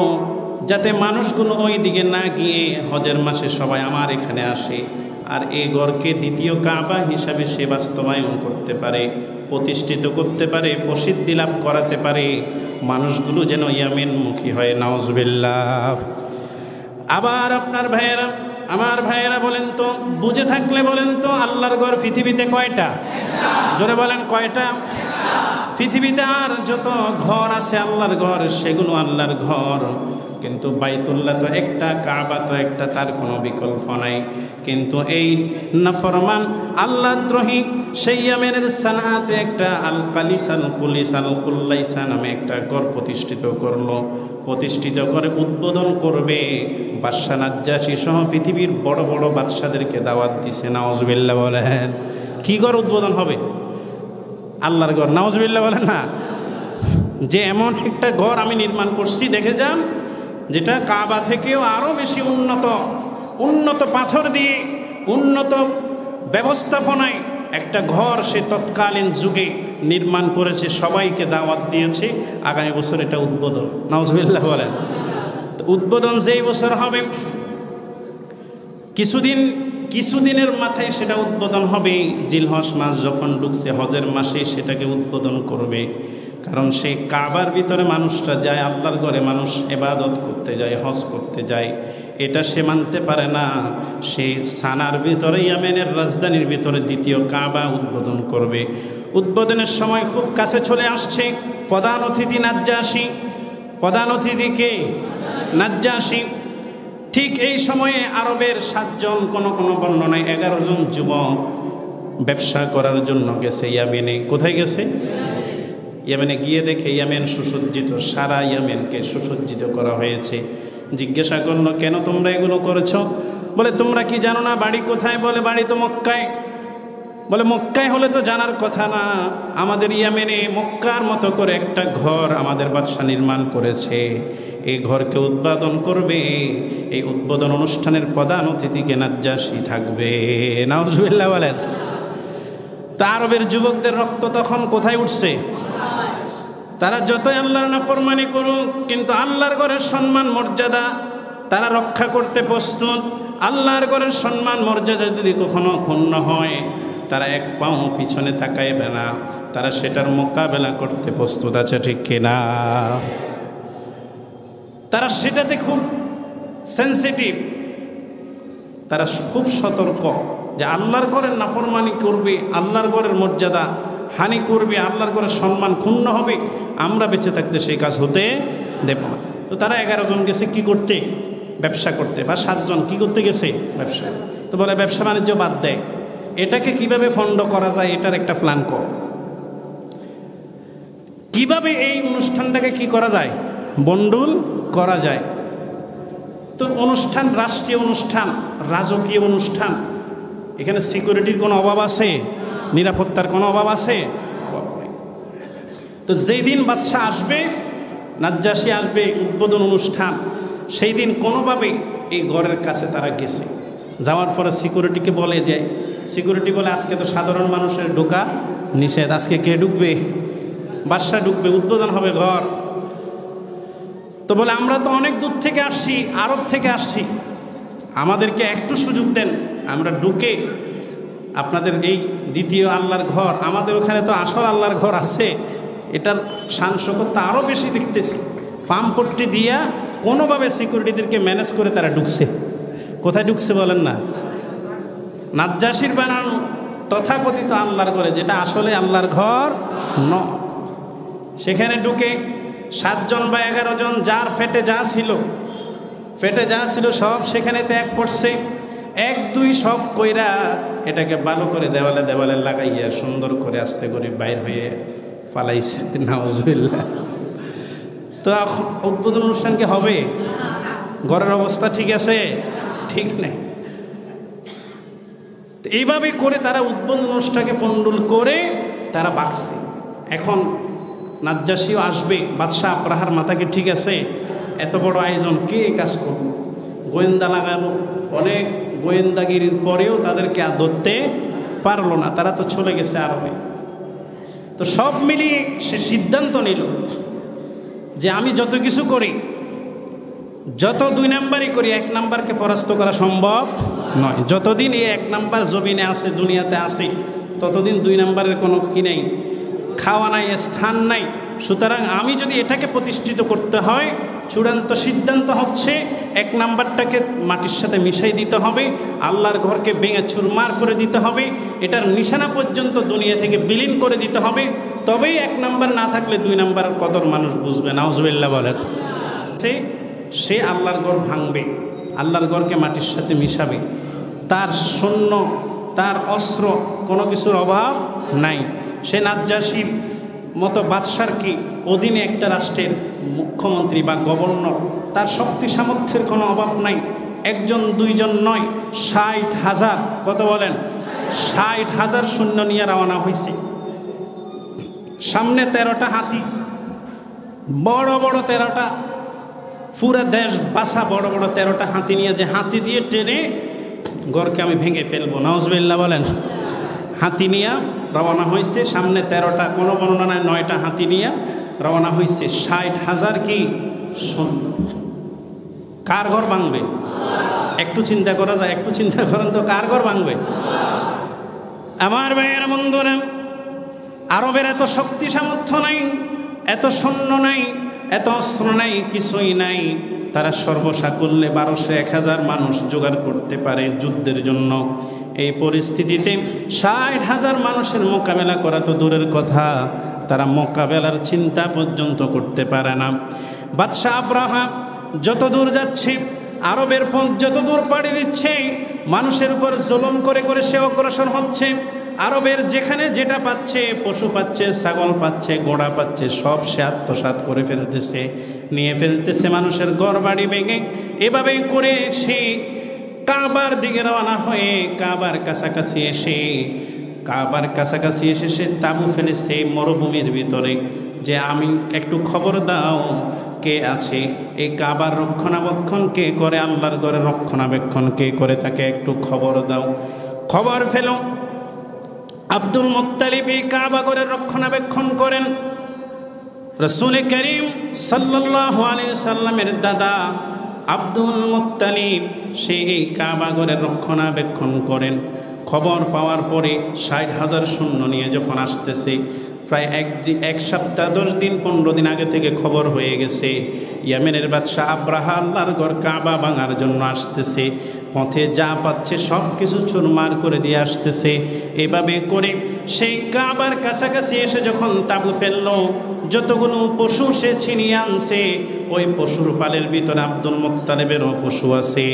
যাতে মানুষগুলো ওই দিকে না গিয়ে হজের মাসে সবাই আমার এখানে আসে, আর এই ঘরকে দ্বিতীয় কাবা হিসাবে সে বাস্তবায়ন করতে পারে, প্রতিষ্ঠিত করতে পারে, প্রসিদ্ধি লাভ করাতে পারে, মানুষগুলো যেন ইয়ামেনমুখী হয়। নাউজুবিল্লাহ। আবার আমার ভাইয়েরা বলেন তো, বুঝে থাকলে বলেন তো, আল্লাহর ঘর পৃথিবীতে কয়টা? জোরে বলেন কয়টা? পৃথিবীতে আর যত ঘর আছে আল্লাহর ঘর, সেগুলো আল্লাহর ঘর, কিন্তু বাইতুল্লাহ তো একটা, কাবা তো একটা, তার কোনো বিকল্প নাই। কিন্তু এই নাফরমান আল্লাহদ্রোহী সেই ইয়ামেনের সানাতে একটা আল কালিস আল কুলিস আল কুল্লাইসা নামে একটা ঘর প্রতিষ্ঠিত করে উদ্বোধন করবে। বাদশা নাজ্জাশী সহ পৃথিবীর বড় বড় বাদশাদেরকে দাওয়াত দিছে। নাউজুবিল্লাহ বলেন। কি ঘর উদ্বোধন হবে? আল্লাহর ঘর। নাউজুবিল্লাহ বলেন না, যে এমন একটা ঘর আমি নির্মাণ করছি, দেখে যান, যেটা কাবা থেকেও আরও বেশি উন্নত পাথর দিয়ে উন্নত ব্যবস্থাপনায় একটা ঘর সে তৎকালীন যুগে নির্মাণ করেছে, সবাইকে দাওয়াত দিয়েছে। আগামী বছর এটা উদ্বোধন। নাউজুবিল্লাহ বলেন। উদ্বোধন যেই বছর হবে, কিছুদিনের মাথায় সেটা উদ্বোধন হবে। জিলহজ মাস যখন ঢুকছে, হজের মাসে সেটাকে উদ্বোধন করবে। কারণ সেই কাবার ভিতরে মানুষরা যায়, আল্লাহর ঘরে মানুষ ইবাদত করতে যায়, হজ করতে যায়, এটা সে মানতে পারে না। সে সানার ভিতরে, ইয়ামেনের রাজধানীর ভিতরে দ্বিতীয় কাবা উদ্বোধন করবে। উদ্বোধনের সময় খুব কাছে চলে আসছে। প্রধান অতিথি নাজ্জাশী। প্রধান অতিথিকে নাজ্জাশী। ঠিক এই সময়ে আরবের 7 জন, কোনো বর্ণনায় 11 জন যুবক ব্যবসা করার জন্য গেছে ইয়ামেনে। কোথায় গেছে? ইয়ামেনে গিয়ে দেখে ইয়ামেন সুসজ্জিত, সারা ইয়ামেনকে সুসজ্জিত করা হয়েছে। জিজ্ঞাসা করলো, কেন তোমরা এগুলো করেছো? বলে, তোমরা কি জানো না বাড়ি কোথায়? বলে, বাড়ি তো মক্কায়। বলে, মক্কায় হলে তো জানার কথা না, আমাদের ইয়ামেনে মক্কার মতো করে একটা ঘর আমাদের বাদশা নির্মাণ করেছে। এই ঘরকে উদ্বোধন করবে, এই উদ্বোধন অনুষ্ঠানের প্রধান অতিথিকে নাজ্জাশী থাকবে। নাউজুবিল্লাহ বলেন। তা আরবের যুবকদের রক্ত তখন কোথায় উঠছে? তারা যতই আল্লাহর নাফরমানি করুক, কিন্তু আল্লাহর ঘরের সম্মান মর্যাদা তারা রক্ষা করতে প্রস্তুত। আল্লাহর ঘরের সম্মান মর্যাদা যদি কখনো ক্ষুণ্ণ হয়, তারা এক পাও পিছনে তাকাইবে না, তারা সেটার মোকাবেলা করতে প্রস্তুত আছে। ঠিক কিনা? তারা সেটাতে খুব সেন্সিটিভ, তারা খুব সতর্ক যে আল্লাহর ঘরের নাফরমানি করবে, আল্লাহর ঘরের মর্যাদা হানি করবে, আল্লাহর ঘরের সম্মান ক্ষুণ্ণ হবে, আমরা বেঁচে থাকতে সেই কাজ হতে দেব না। তো তারা 11 জন গেছে কি করতে? ব্যবসা করতে। বা 7 জন কি করতে গেছে? ব্যবসা। তো বলে, ব্যবসা বাণিজ্য বাদ দেয়, এটাকে কিভাবে ফন্ড করা যায় এটার একটা প্ল্যান কর। কিভাবে এই অনুষ্ঠানটাকে কি করা যায়? বন্ডুল করা যায়। তো অনুষ্ঠান রাষ্ট্রীয় অনুষ্ঠান, রাজকীয় অনুষ্ঠান, এখানে সিকিউরিটির কোনো অভাব আছে? নিরাপত্তার কোনো অভাব আছে? তো যেই দিন বাদশাহ আসবে, নাজ্জাশী আসবে, উদ্বোধন অনুষ্ঠান, সেই দিন কোনোভাবে এই ঘরের কাছে তারা গেছে। যাওয়ার পরে সিকিউরিটিকে বলে যে, সিকিউরিটি বলে আজকে তো সাধারণ মানুষের ঢোকা নিষেধ, আজকে কে ঢুকবে? বাদশাহ ঢুকবে, উদ্বোধন হবে ঘর। তো বলে আমরা তো অনেক দূর থেকে আসছি, আরব থেকে আসছি, আমাদেরকে একটু সুযোগ দেন, আমরা ঢুকে আপনাদের এই দ্বিতীয় আল্লাহর ঘর, আমাদের ওখানে তো আসল আল্লাহর ঘর আছে, এটার শান শৌকতটা আরও বেশি দেখতেছি। পাম্পট্টি দিয়া কোনোভাবে সিকিউরিটিদেরকে ম্যানেজ করে তারা ঢুকছে। কোথায় ঢুকছে বলেন না? নাজ্জাশীর বানানো তথাকথিত আল্লাহর ঘরে, যেটা আসলে আল্লাহর ঘর নয়। সেখানে ঢুকে 7 জন বা 11 জন যার ফেটে যা ছিল সব সেখানে ত্যাগ করছে। 1 2 সব কইরা এটাকে ভালো করে দেওয়ালে দেওয়ালে লাগাইয়া সুন্দর করে আস্তে করে বাইর হয়ে পালাইছে। নাউজুবিল্লাহ। তো উদ্বোধন অনুষ্ঠান কি হবে? ঘরের অবস্থা ঠিক আছে? ঠিক নেই। এইভাবে করে তারা উদ্বোধন অনুষ্ঠানকে পণ্ডুল করে তারা বাঁচছে। এখন নাজ্জাশীও আসবে, বাদশাহ আবরাহার মাথাকে ঠিক আছে, এত বড় আয়োজন কে কাজ করবে? গোয়েন্দা লাগালো, অনেক গোয়েন্দাগিরির পরেও তাদেরকে আর ধরতে পারলো না, তারা তো চলে গেছে আরবে। তো সব মিলিয়ে সে সিদ্ধান্ত নিল যে আমি যত কিছু করি, যত 2 নাম্বারই করি, 1 নাম্বারকে পরাস্ত করা সম্ভব নয়। যতদিন এই 1 নাম্বার জমিনে আছে, দুনিয়াতে আছে, ততদিন 2 নাম্বারের কোনো কি নেই, খাওয়া নাই, স্থান নাই। সুতরাং আমি যদি এটাকে প্রতিষ্ঠিত করতে হয়, চূড়ান্ত সিদ্ধান্ত হচ্ছে 1 নাম্বারটাকে মাটির সাথে মিশাই দিতে হবে, আল্লাহর ঘরকে ভেঙে চুরমার করে দিতে হবে, এটার নিশানা পর্যন্ত দুনিয়া থেকে বিলীন করে দিতে হবে। তবেই 1 নাম্বার না থাকলে 2 নাম্বারের কদর মানুষ বুঝবে। নাউজুবিল্লাহ বলে। সে আল্লাহর ঘর ভাঙবে, আল্লাহর ঘরকে মাটির সাথে মিশাবে, তার সৈন্য, তার অস্ত্র, কোনো কিছুর অভাব নাই। সে নাজ্জাশীর মতো বাদশার কি অধীনে একটা রাষ্ট্রের মুখ্যমন্ত্রী বা গভর্নর, তার শক্তি সামর্থ্যের কোনো অভাব নাই। 1 জন 2 জন নয়, 60,000, কত বলেন? 60,000 সৈন্য নিয়ে রওনা হয়েছে। সামনে 13টা হাতি, বড় বড় 13টা, পুরা দেশ বাসা বড় বড় 13টা হাতি নিয়ে, যে হাতি দিয়ে টেনে ঘরকে আমি ভেঙে ফেলবো। নাউজুবিল্লাহ বলেন। হাতি নিয়ে রওনা হয়েছে, সামনে 13টা, কোনো বর্ণনায় 9টা হাতি নিয়ে রওনা হয়েছে। 60,000 কি সৈন্য। কার ঘর ভাঙবে? একটু চিন্তা করা যায়, একটু চিন্তা করেন তো, কার ঘর ভাঙবে? আমার ভাইয়েরা, বন্ধুরা, আরবের এত শক্তি সামর্থ্য নাই, এত সৈন্য নাই, এত অস্ত্র নাই, কিছুই নাই। তারা সর্বসাকুল্যে 1200-1000 মানুষ জোগাড় করতে পারে যুদ্ধের জন্য। এই পরিস্থিতিতে 60,000 মানুষের মোকাবেলা করা তো দূরের কথা, তারা মোকাবেলার চিন্তা পর্যন্ত করতে পারে না। বাদশাহ আবরাহা যত দূর যাচ্ছে, আরবের পথ যত দূর পাড়ি দিচ্ছে, মানুষের উপর জুলুম করে করে সে অগ্রসর হচ্ছে। আরবের যেখানে যেটা পাচ্ছে, পশু পাচ্ছে, ছাগল পাচ্ছে, ঘোড়া পাচ্ছে, সব সে আত্মসাৎ করে ফেলতেছে, নিয়ে ফেলতেছে, মানুষের ঘর বাড়ি ভেঙে। এভাবেই করে সে কাবার দিকে রওনা হয়ে কাবার কাছাকাছি এসে সে তাঁবু ফেলেছে মরুভূমির ভিতরে, যে আমি একটু খবর দাও, কে আছে এই কাবার রক্ষণাবেক্ষণ, কে করে আল্লাহর ঘরের রক্ষণাবেক্ষণ, কে করে, তাকে একটু খবর দাও। খবর ফেল, আব্দুল মুত্তালিব এই কাবা ঘরের রক্ষণাবেক্ষণ করেন। রাসূল করিম সাল্লাল্লাহু আলাইহি সাল্লামের দাদা আব্দুল মুত্তালিব সেই কাবা ঘরের রক্ষণাবেক্ষণ করেন। খবর পাওয়ার পরে 60,000 সৈন্য নিয়ে যখন আসতেছে, প্রায় 1 সপ্তাহ 10 দিন 15 দিন আগে থেকে খবর হয়ে গেছে, ইয়েমেনের বাদশাহ আবরাহা আল্লাহর ঘর কাবা ভাঙার জন্য আসতেছে। পথে যা পাচ্ছে সব কিছু চুরমার করে দিয়ে আসতেছে। এভাবে করে সেই কাবার কাছাকাছি এসে যখন তাঁবু ফেললো, যতগুলো পশু সে ছিনিয়ে আনছে, ওই পশুর পালের ভিতরে আব্দুল মুত্তালিবেরও পশু আছে,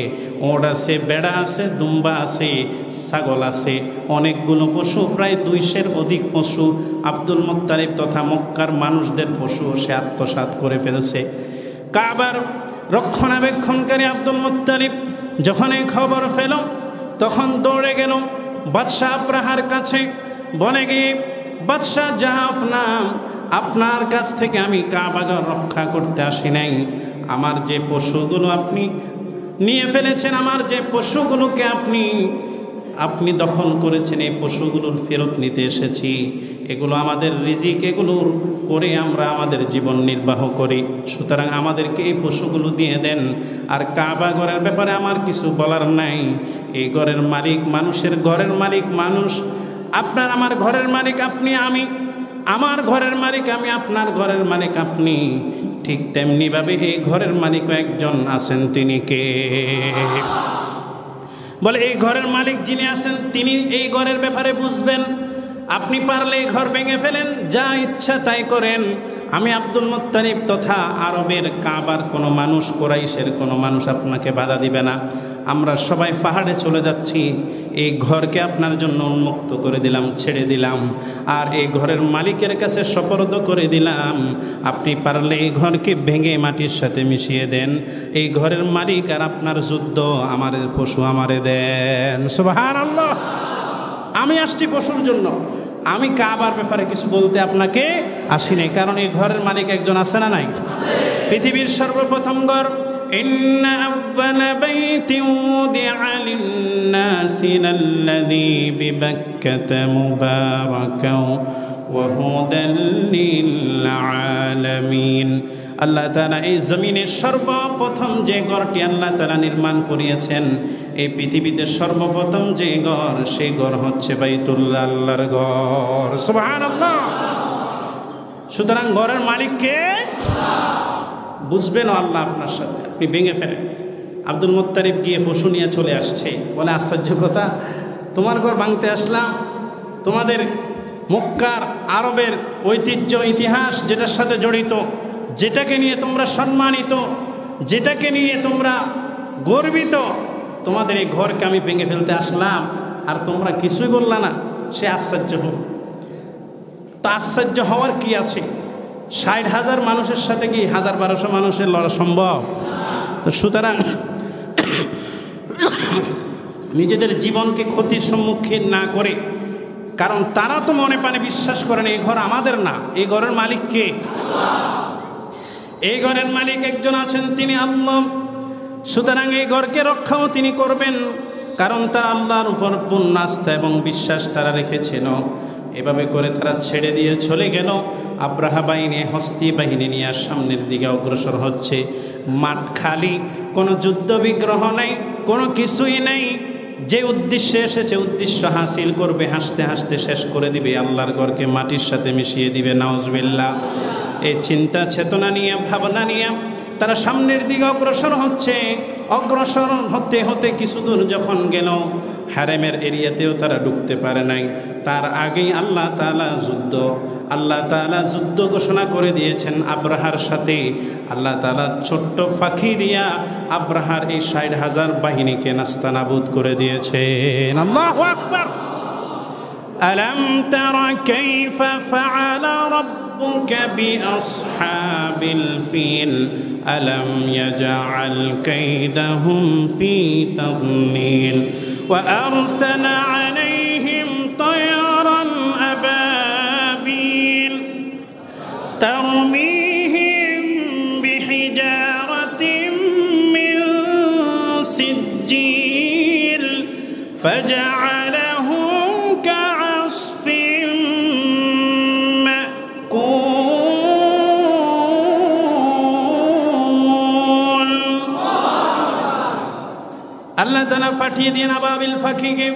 ওট আছে, বেড়া আছে, দুম্বা আছে, ছাগল আছে, অনেকগুলো পশু, প্রায় 200-এর অধিক পশু আব্দুল মুত্তালিব তথা মক্কার মানুষদের পশু সে আত্মসাৎ করে ফেলছে। কাবার রক্ষণাবেক্ষণকারী আব্দুল মুত্তালিব যখন এই খবর পেল, তখন দৌড়ে গেল বাদশাহ আবরাহার কাছে। বলে কি বাদশাহ জাহাপনা, আপনার কাছ থেকে আমি কাবাঘর রক্ষা করতে আসি নাই। আমার যে পশুগুলো আপনি নিয়ে ফেলেছেন, আমার যে পশুগুলোকে আপনি দখল করেছেন, এই পশুগুলোর ফেরত নিতে এসেছি। এগুলো আমাদের রিজিক, এগুলোর করে আমরা আমাদের জীবন নির্বাহ করি। সুতরাং আমাদেরকে এই পশুগুলো দিয়ে দেন। আর কাবা ঘরের ব্যাপারে আমার কিছু বলার নাই। এই ঘরের মালিক মানুষের ঘরের মালিক মানুষ, আপনার আমার ঘরের মালিক আপনি, আমি আমার ঘরের মালিক আমি, আপনার ঘরের মালিক আপনি। ঠিক তেমনিভাবে এই ঘরের মালিকও একজন আছেন, তিনি কে? বলে এই ঘরের মালিক যিনি আছেন তিনি এই ঘরের ব্যাপারে বুঝবেন। আপনি পারলে এই ঘর ভেঙে ফেলেন, যা ইচ্ছা তাই করেন। আমি আব্দুল মুত্তালিব তথা আরবের কাবার কোনো মানুষ, কুরাইশের কোনো মানুষ আপনাকে বাধা দিবে না। আমরা সবাই পাহাড়ে চলে যাচ্ছি, এই ঘরকে আপনার জন্য উন্মুক্ত করে দিলাম, ছেড়ে দিলাম, আর এই ঘরের মালিকের কাছে সুপর্দ করে দিলাম। আপনি পারলে এই ঘরকে ভেঙে মাটির সাথে মিশিয়ে দেন। এই ঘরের মালিক আর আপনার যুদ্ধ, আমারে পশু আমারে দেন। সুবহানাল্লাহ। আমি আসছি পশুর জন্য, আমি কাবার ব্যাপারে কিছু বলতে আপনাকে আসি নাই। কারণ এই ঘরের মালিক একজন আছে না নাই? পৃথিবীর সর্বপ্রথম ঘর, إن أول بيت وضع للناس الذي ببكة مباركا وهدى للعالمين। আল্লাহ তাআলা এই জমিনের সর্বপ্রথম যে ঘরটি আল্লাহ তাআলা নির্মাণ করিয়েছেন, এই পৃথিবীতে সর্বপ্রথম যে ঘর, সেই ঘর হচ্ছে বাইতুল্লাহ, আল্লাহর ঘর। সুবহানাল্লাহ। সুতরাং ঘরের মালিককে বুঝবেন আল্লাহ আপনার সাথে, আপনি ভেঙে ফেলেন। আব্দুল মুত্তালিব গিয়ে পশু নিয়ে চলে আসছে। বলে আশ্চর্য কথা, তোমার ঘর ভাঙতে আসলাম, তোমাদের মক্কার আরবের ঐতিহ্য ইতিহাস যেটার সাথে জড়িত, যেটাকে নিয়ে তোমরা সম্মানিত, যেটাকে নিয়ে তোমরা গর্বিত, তোমাদের এই ঘরকে আমি ভেঙে ফেলতে আসলাম আর তোমরা কিছুই বললা না। সে আশ্চর্য হল। তা আশ্চর্য হওয়ার কি আছে? 60,000 মানুষের সাথে কি 1000-1200 মানুষের লড়া সম্ভব? তো সুতরাং নিজেদের জীবনকে ক্ষতির সম্মুখীন না করে, কারণ তারা তো মনে প্রাণে বিশ্বাস করেন এই ঘর আমাদের না, এই ঘরের মালিক কে? এই ঘরের মালিক একজন আছেন, তিনি আল্লাহ। সুতরাং এই ঘরকে রক্ষাও তিনি করবেন, কারণ তারা আল্লাহর উপর পূর্ণ আস্থা এবং বিশ্বাস তারা রেখেছিল। এভাবে করে তারা ছেড়ে দিয়ে চলে গেল। আব্রাহা বাহিনী, হস্তি বাহিনী নিয়ে সামনের দিকে অগ্রসর হচ্ছে। মাঠ খালি, কোনো যুদ্ধ বিগ্রহ নেই, কোনো কিছুই নেই। যে উদ্দেশ্যে এসেছে উদ্দেশ্য হাসিল করবে, হাসতে হাসতে শেষ করে দিবে, আল্লাহর ঘরকে মাটির সাথে মিশিয়ে দিবে। নাউজুবিল্লাহ। এই চিন্তা চেতনা নিয়ে, ভাবনা নিয়ে তারা সামনের দিকে অগ্রসর হচ্ছে। অগ্রসর হতে হতে কিছু দূর যখন গেল, হারেমের এরিয়াতেও তারা ঢুকতে পারে নাই। তার আগেই আল্লাহ তাআলা যুদ্ধ ঘোষণা করে দিয়েছেন আব্রাহার সাথে। আল্লাহ তাআলা ছোট্ট পাখি দিয়া আব্রাহার এই 60,000 বাহিনীকে নাস্তানাবুদ করে দিয়েছেন। আল্লাহু আকবার। আলাম তারা কাইফা ফাআলা রাব্বুকা বিআসহাবিল ফিল আলাম ইয়াজআল কাইদাহুম ফি তাদলিল ওয়া আরসালা আলাইহিম তায়রান আবাবিল তারমিহিম বিহিজারাতিন মিন সিজ্জিল ফাজআলাহুম কাআসফিন মাকুল। আল্লাহ তাআলা পাঠিয়ে দিন আবাবিল পাখিকে।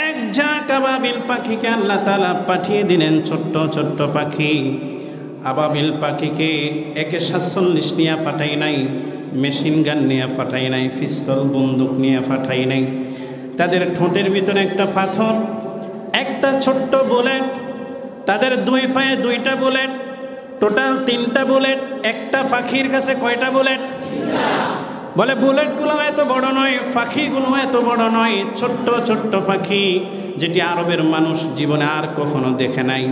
এক ঝাঁক আবাবিল পাখিকে আল্লাহ তাআলা পাঠিয়ে দিলেন, ছোট্ট ছোট্ট পাখি। আবাবিল পাখিকে একে 47 নিয়ে পাঠাই নাই, মেশিন গান নিয়ে পাঠাই নাই, পিস্তল বন্দুক নিয়ে পাঠাই নাই। তাদের ঠোঁটের ভিতরে একটা পাথর, একটা ছোট্ট বুলেট, তাদের 2 পায়ে 2টা বুলেট, টোটাল 3টা বুলেট। একটা পাখির কাছে কয়টা বুলেট? বলে বুলেটগুলো এত বড় নয়, পাখিগুলো এত বড় নয়, ছোট্ট ছোট্ট পাখি, যেটি আরবের মানুষ জীবনে আর কখনো দেখে নাই।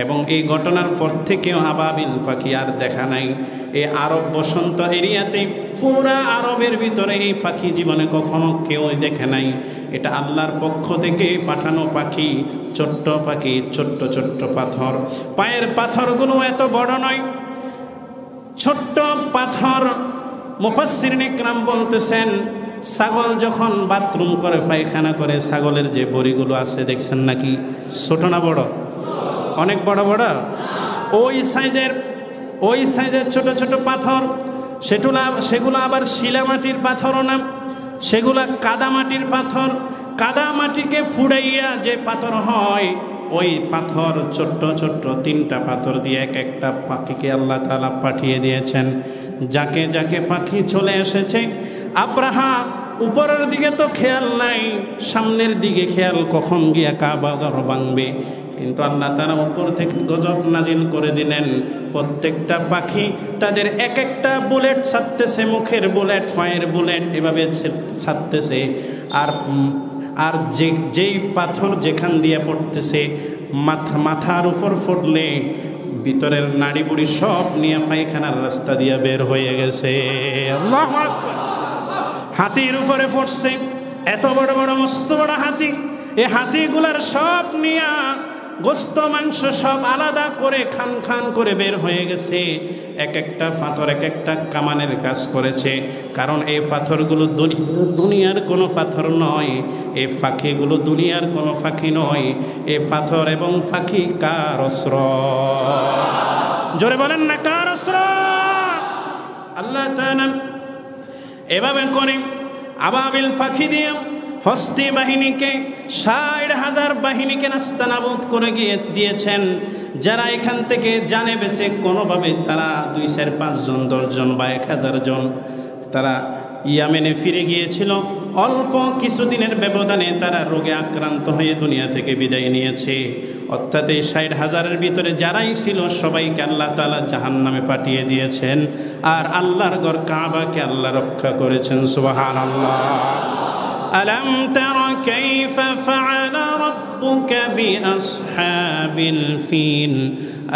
এবং এই ঘটনার পর থেকেও আবাবিল পাখি আর দেখা নাই। এই আরব বসন্ত এরিয়াতে পুরা আরবের ভিতরে এই পাখি জীবনে কখনো কেউ দেখে নাই। এটা আল্লাহর পক্ষ থেকে পাঠানো পাখি, ছোট্ট পাখি, ছোট্ট ছোট্ট পাথর। পায়ের পাথরগুলো এত বড় নয়, ছোট্ট পাথর। মুফাসসিরিন ইকরাম বলতেছেন, ছাগল যখন বাথরুম করে, পায়খানা করে, ছাগলের যে বড়িগুলো আছে দেখছেন নাকি, ছোট না বড়? অনেক বড় বড়। ওই সাইজের ছোট ছোট পাথর। সেগুলো আবার শিলামাটির পাথরও না, সেগুলা কাদামাটির পাথর। কাদামাটিকে ফুড়াইয়া যে পাথর হয়, ওই পাথর ছোট্ট ছোট্ট 3টা পাথর দিয়ে এক একটা পাখিকে আল্লাহ তাআলা পাঠিয়ে দিয়েছেন। যাকে যাকে পাখি চলে এসেছে, আব্রাহা উপরের দিকে তো খেয়াল নাই, সামনের দিকে খেয়াল, কখন গিয়া কাবা ঘর ভাঙবে। কিন্তু আল্লাহ তাআলা উপর থেকে গজব নাজিল করে দিলেন। প্রত্যেকটা পাখি তাদের এক একটা বুলেট ছাড়তেছে, মুখের বুলেট, পায়ের বুলেট, এভাবে ছাড়তেছে। আর যেই পাথর যেখান দিয়ে পড়তেছে, মাথার উপর পড়লে ভিতরের নাড়ি বুড়ি সব নিয়ে পায়খানার রাস্তা দিয়ে বের হয়ে গেছে। আল্লাহু আকবার। হাতির উপরে পড়ছে, এত বড় বড় মস্ত বড় হাতি। এই হাতিগুলার সব নিয়া গোস্ত মাংস সব আলাদা করে খান খান করে বের হয়ে গেছে। এক একটা পাথর এক একটা কামানের কাজ করেছে। কারণ এই পাথরগুলো দুনিয়ার কোনো পাথর নয়, এই পাখিগুলো দুনিয়ার কোনো পাখি নয়। এই পাথর এবং পাখি কার অস্ত্র? জোরে বলেন না, কার অস্ত্র? আল্লাহ তাআলা এভাবে করে আবাবিল পাখি দিয়ে হস্তি বাহিনীকে, 60,000 বাহিনীকে নাস্তানাবুদ করে দিয়েছেন। যারা এখান থেকে জানে বেছে কোনোভাবে তারা 2, 4, 5 জন, 10 জন বা 1000 জন তারা ইয়ামেনে ফিরে গিয়েছিল। অল্প কিছুদিনের ব্যবধানে তারা রোগে আক্রান্ত হয়ে দুনিয়া থেকে বিদায় নিয়েছে। অর্থাৎ এই 60,000-এর ভিতরে যারাই ছিল সবাইকে আল্লাহ তাআলা জাহান্নামে পাঠিয়ে দিয়েছেন। আর আল্লাহর ঘর কাবাকে আল্লাহ রক্ষা করেছেন। সুবহানাল্লাহ। ألم تر كيف فعل ربك بأصحاب الفيل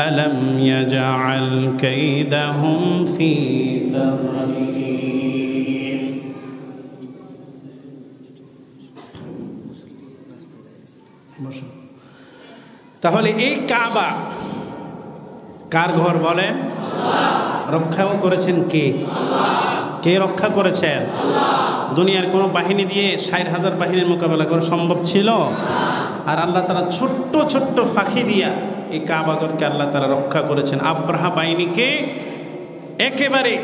ألم يجعل كيدهم في تضليل তাহলে এই কাবা কার ঘর বলেন? রক্ষাও করেছেন কে? কে রক্ষা করেছেন? দুনিয়ার কোনো বাহিনী দিয়ে 60,000 বাহিনীর মোকাবেলা করা সম্ভব ছিল? আর আল্লাহ তাআলা ছোট্ট ছোট্ট পাখি দিয়া এই কাবাগরকে আল্লাহ তাআলা রক্ষা করেছেন। আব্রাহা বাহিনীকে একেবারে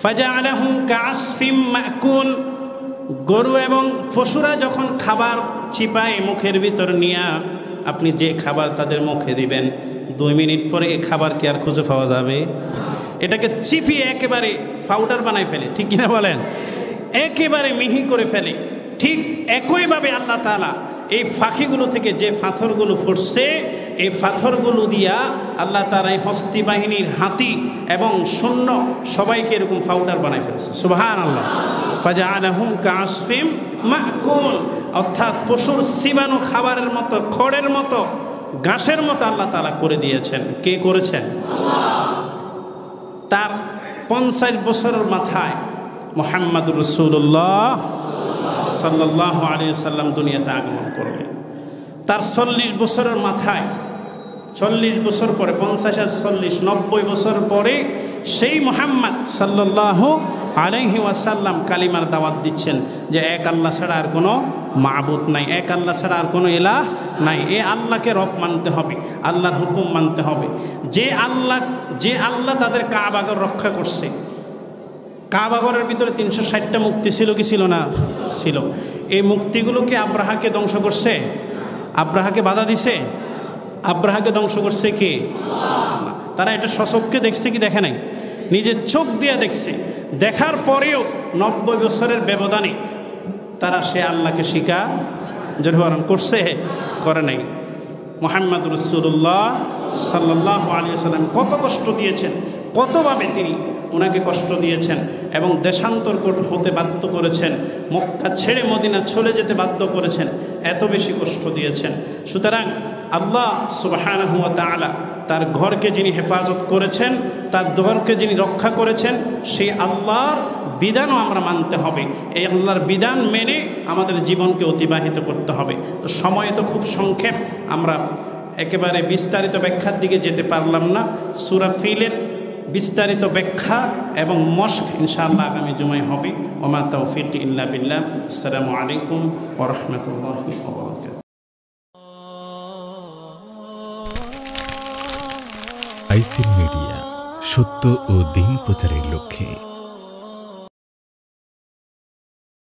ফাজআলাহুম কাআসফিম মাকুল, গরু এবং পশুরা যখন খাবার চিপায় মুখের ভিতর নিয়া, আপনি যে খাবার তাদের মুখে দিবেন 2 মিনিট পরে এই খাবার কি আর খুঁজে পাওয়া যাবে? এটাকে চিপিয়ে একেবারে পাউডার বানায় ফেলে, ঠিক কিনা বলেন? একেবারে মিহি করে ফেলে। ঠিক একইভাবে আল্লাহ তাআলা এই পাখিগুলো থেকে যে পাথরগুলো ফুটছে, এই পাথরগুলো দিয়া আল্লাহ তাআলা এই হস্তি বাহিনীর হাতি এবং সৈন্য সবাইকে এরকম পাউডার বানায় ফেলছে। সুবহানাল্লাহ। ফাজআলাহুম কাআসফিম মাকুল, অর্থাৎ পশুর চিবানো খাবারের মতো, খড়ের মতো, ঘাসের মতো আল্লাহ তাআলা করে দিয়েছেন। কে করেছেন? তার 50 বছরের মাথায় মুহাম্মদুর রাসূলুল্লাহ সাল্লাল্লাহু আলাইহি ওয়াসাল্লাম দুনিয়াতে আগমন করলেন। তার 40 বছরের মাথায়, 40 বছর পরে, 50 আর 40, 90 বছর পরে সেই মুহাম্মদ সাল্লাল্লাহু আলাইহি ওয়াসাল্লাম কালিমার দাওয়াত দিচ্ছেন যে এক আল্লাহ ছাড়া আর কোনো মাবুদ নাই, এক আল্লাহ ছাড়া আর কোনো ইলাহ নাই। এই আল্লাহকে রব মানতে হবে, আল্লাহর হুকুম মানতে হবে। যে আল্লাহ তাদের কাবাগর রক্ষা করছে। কাবাগরের ভিতরে 360টা মুক্তি ছিল কি ছিল না? ছিল। এই মুক্তিগুলোকে আব্রাহাকে ধ্বংস করছে? আব্রাহাকে বাধা দিছে? আব্রাহাকে ধ্বংস করছে কে? তারা এটা স্বচক্ষে দেখছে কি দেখে নাই? নিজের চোখ দিয়ে দেখছে। দেখার পরেও 90 বছরের ব্যবধানে তারা সে আল্লাহকে স্বীকার করছে? করে নাই। মুহাম্মদ রাসূলুল্লাহ সাল্লাল্লাহু আলাইহি ওয়াসাল্লাম কত কষ্ট দিয়েছেন, কতভাবে তিনি ওনাকে কষ্ট দিয়েছেন এবং দেশান্তর হতে বাধ্য করেছেন, মক্কা ছেড়ে মদিনা চলে যেতে বাধ্য করেছেন, এত বেশি কষ্ট দিয়েছেন। সুতরাং আল্লাহ সুবহানাহু ওয়া তাআলা তার ঘরকে যিনি হেফাজত করেছেন, তার ঘরকে যিনি রক্ষা করেছেন, সেই আল্লাহর বিধানও আমরা মানতে হবে। এই আল্লাহর বিধান মেনে আমাদের জীবনকে অতিবাহিত করতে হবে। তো সময় তো খুব সংক্ষেপ, আমরা একেবারে বিস্তারিত ব্যাখ্যার দিকে যেতে পারলাম না। সূরা ফিলের বিস্তারিত ব্যাখ্যা এবং মশক ইনশাআল্লাহ আগামী জুমায় হবে। ওমা তাওফিক ইল্লা বিল্লাহ। আসসালামু আলাইকুম ওয়া রাহমাতুল্লাহি ওয়া বারাকাতুহু। আইসিল মিডিয়া, সত্য ও দিন প্রচারের লক্ষ্যে।